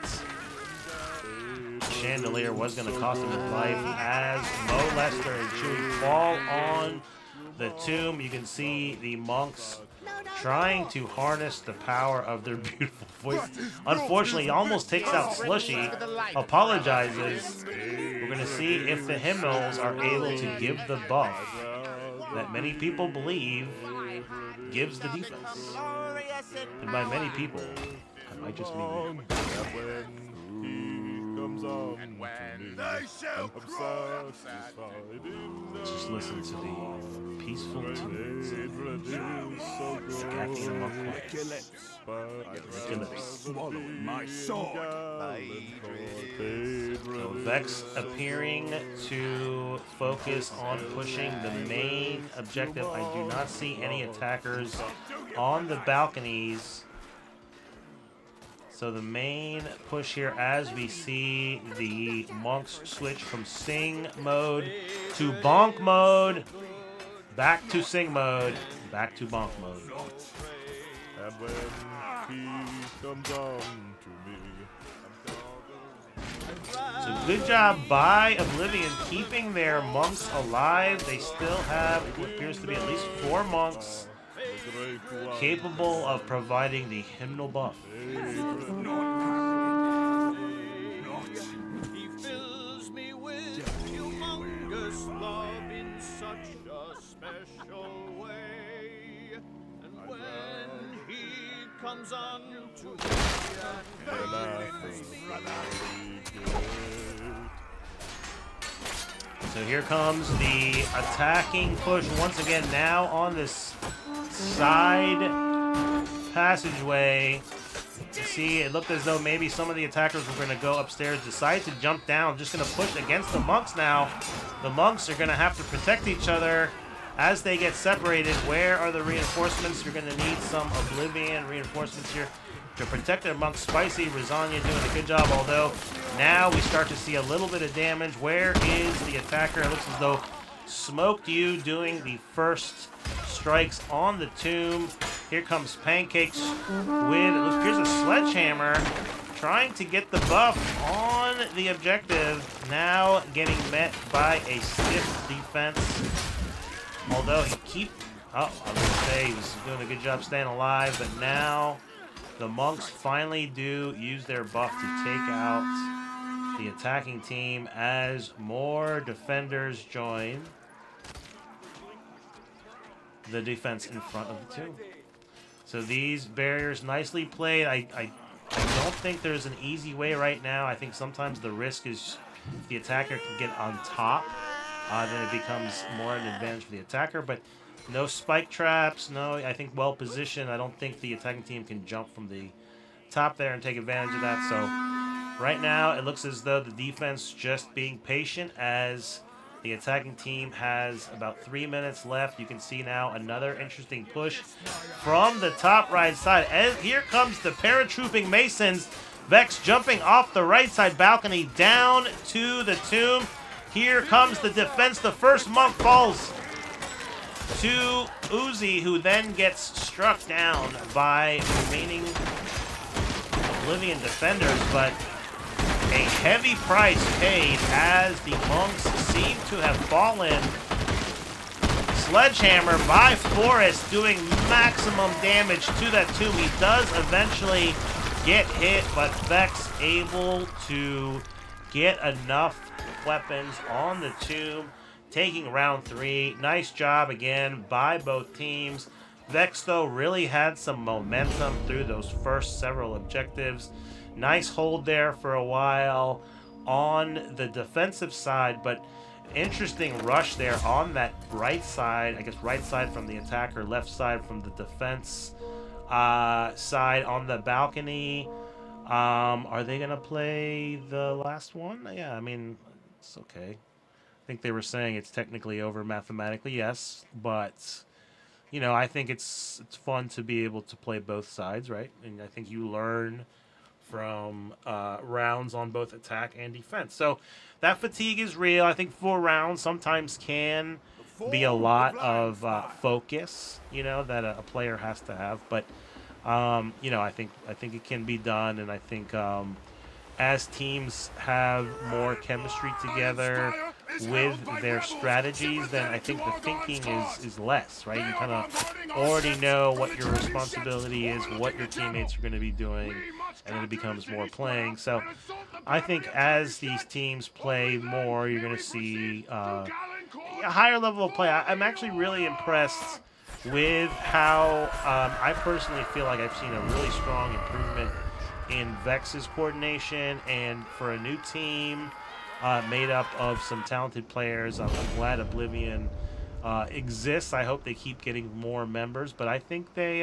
[SPEAKER 1] chandelier was going to cost him his life as Mo, Lester, and Chewie fall on the tomb. You can see the monks trying to harness the power of their beautiful voice. Unfortunately, he almost takes out Slushy, apologizes. We're going to see if the hymnals are able to give the buff that many people believe gives the defense. And by many people, I might just mean me.
[SPEAKER 5] They shall cry.
[SPEAKER 1] Just listen to the peaceful tunes of Scathy and Monk.
[SPEAKER 5] Swallow my sword.
[SPEAKER 1] So Vex appearing to focus on pushing the main objective. I do not see any attackers on the balconies. So the main push here as we see the monks switch from sing mode to bonk mode, back to sing mode, back to bonk mode.
[SPEAKER 6] And when peace comes on to me.
[SPEAKER 1] So good job by Oblivion keeping their monks alive. They still have what appears to be at least 4 monks capable of providing the hymnal buff.
[SPEAKER 2] He fills me with humongous love in such a special way. And when he comes on to
[SPEAKER 1] So here comes the attacking push once again, now on this side passageway. You see, it looked as though maybe some of the attackers were going to go upstairs, decide to jump down, just going to push against the monks now. The monks are going to have to protect each other as they get separated. Where are the reinforcements? You're going to need some Oblivion reinforcements here to protect their monks. Spicy, Rosanya doing a good job, although now we start to see a little bit of damage. Where is the attacker? It looks as though Smoked You doing the first strikes on the tomb. Here comes Pancakes with, it appears, a sledgehammer, trying to get the buff on the objective. Now getting met by a stiff defense. Although I was going to say he was doing a good job staying alive, but now the monks finally do use their buff to take out the attacking team as more defenders join the defense in front of the tomb. So these barriers nicely played. I don't think there's an easy way right now. I think sometimes the risk is if the attacker can get on top, then it becomes more an advantage for the attacker. But no spike traps. No, I think well positioned. I don't think the attacking team can jump from the top there and take advantage of that. So right now it looks as though the defense just being patient as the attacking team has about 3 minutes left. You can see now another interesting push from the top right side. And here comes the paratrooping Masons. Vex jumping off the right side balcony down to the tomb. Here comes the defense. The first monk falls to Uzi, who then gets struck down by remaining Oblivion defenders, but a heavy price paid as the monks seem to have fallen. Sledgehammer by Forrest doing maximum damage to that tomb. He does eventually get hit, but Vex able to get enough weapons on the tomb, taking round 3. Nice job again by both teams. Vex, though, really had some momentum through those first several objectives. Nice hold there for a while on the defensive side, but interesting rush there on that right side. I guess right side from the attacker, left side from the defense side on the balcony. Are they going to play the last one? Yeah, I mean, it's okay. I think they were saying it's technically over mathematically, yes, but you know, I think it's fun to be able to play both sides, right? And I think you learn from rounds on both attack and defense. So that fatigue is real. I think 4 rounds sometimes can be a lot of focus, you know, that a player has to have. But You know, I think it can be done, and I think as teams have more chemistry together with their strategies, then I think the thinking is less, right? You kind of already know what your responsibility is, what your teammates are going to be doing, and then it becomes more playing. So I think as these teams play more, you're going to see a higher level of play. I'm actually really impressed with how I personally feel like I've seen a really strong improvement in Vex's coordination, and for a new team made up of some talented players, I'm glad Oblivion exists. I hope they keep getting more members, but I think they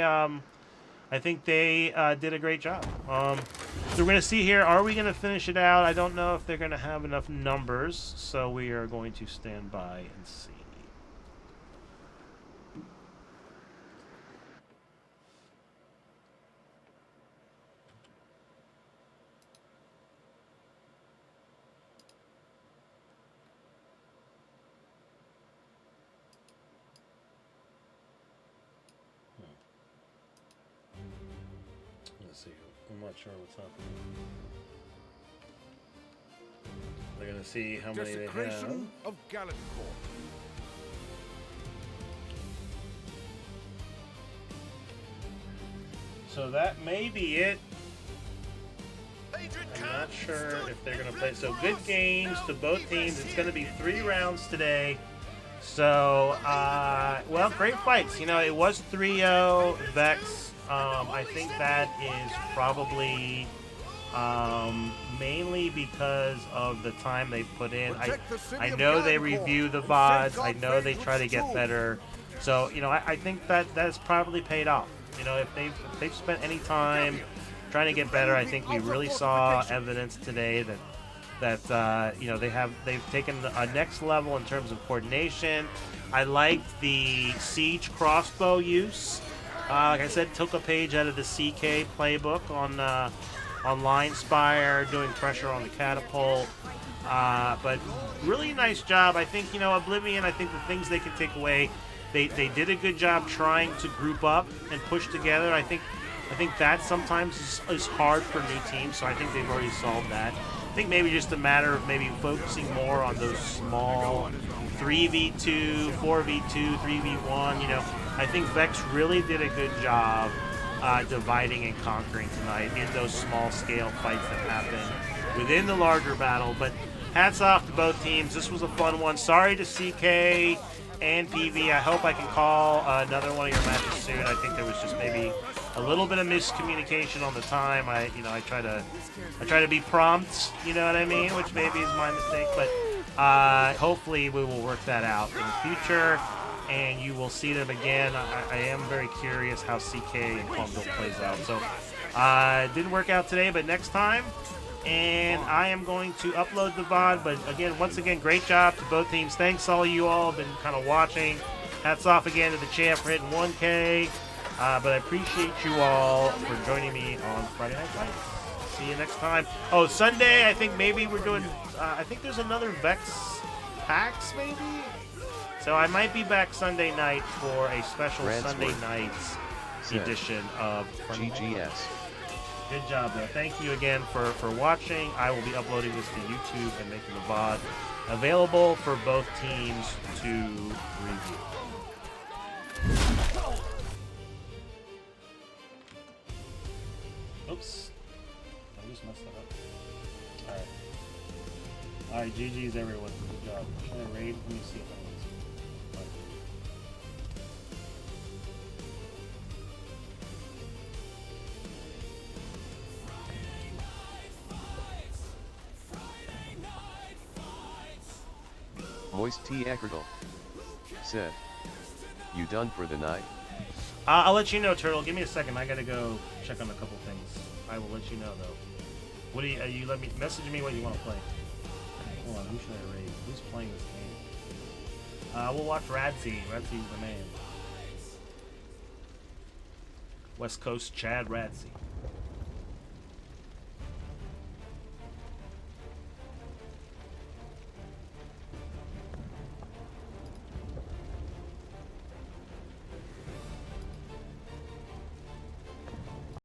[SPEAKER 1] did a great job. So we're going to see here, are we going to finish it out? I don't know if they're going to have enough numbers, so we are going to stand by and see. Let's see. I'm not sure what's happening. They're going to see how many they have.
[SPEAKER 5] Desecration of Gallant Court.
[SPEAKER 1] So that may be it. I'm not sure if they're going to play. So good games to both teams. It's going to be 3 rounds today. So, well, great fights. You know, it was 3-0 Vex. I think that is probably mainly because of the time they put in. I know they review the VODs. I know they try to get better. So, you know, I think that that's probably paid off. You know, if they've spent any time trying to get better, I think we really saw evidence today that you know, they've taken a next level in terms of coordination. I liked the siege crossbow use. Like I said, took a page out of the CK playbook on Line Spire, doing pressure on the catapult. But really nice job. I think, you know, Oblivion, I think the things they can take away, they did a good job trying to group up and push together. I think that sometimes is hard for new teams, so I think they've already solved that. I think maybe just a matter of maybe focusing more on those small 3v2, 4v2, 3v1. You know, I think Vex really did a good job dividing and conquering tonight in those small scale fights that happen within the larger battle. But hats off to both teams. This was a fun one. Sorry to CK and PV. I hope I can call another one of your matches soon. I think there was just maybe a little bit of miscommunication on the time. I try to be prompt, you know what I mean, which maybe is my mistake, but hopefully we will work that out in the future, and you will see them again. I am very curious how CK and Plumville plays out. So it didn't work out today, but next time. And I am going to upload the VOD. But again, once again, great job to both teams. Thanks all you all have been kind of watching. Hats off again to the champ for hitting 1K. But I appreciate you all for joining me on Friday Night Fights. See you next time. Oh, Sunday, I think maybe we're doing, I think there's another Vex PAX maybe? So I might be back Sunday night for a special Sunday nights edition of
[SPEAKER 3] GGS.
[SPEAKER 1] Good job, though. Thank you again for watching. I will be uploading this to YouTube and making the VOD available for both teams to review. Oops. I just messed that up. Alright. Alright, GG's everyone. Good job. Should I raid? Let me see if I want to.
[SPEAKER 3] Moist T. Eckerdal said, "You done for the night?"
[SPEAKER 1] I'll let you know, Turtle. Give me a second. I gotta go check on a couple things. I will let you know, though. What do you let me message me what you want to play? Hold on. Who should I raid? Who's playing this game? We'll watch Radsy. Radsy's the man. West Coast Chad Radsy.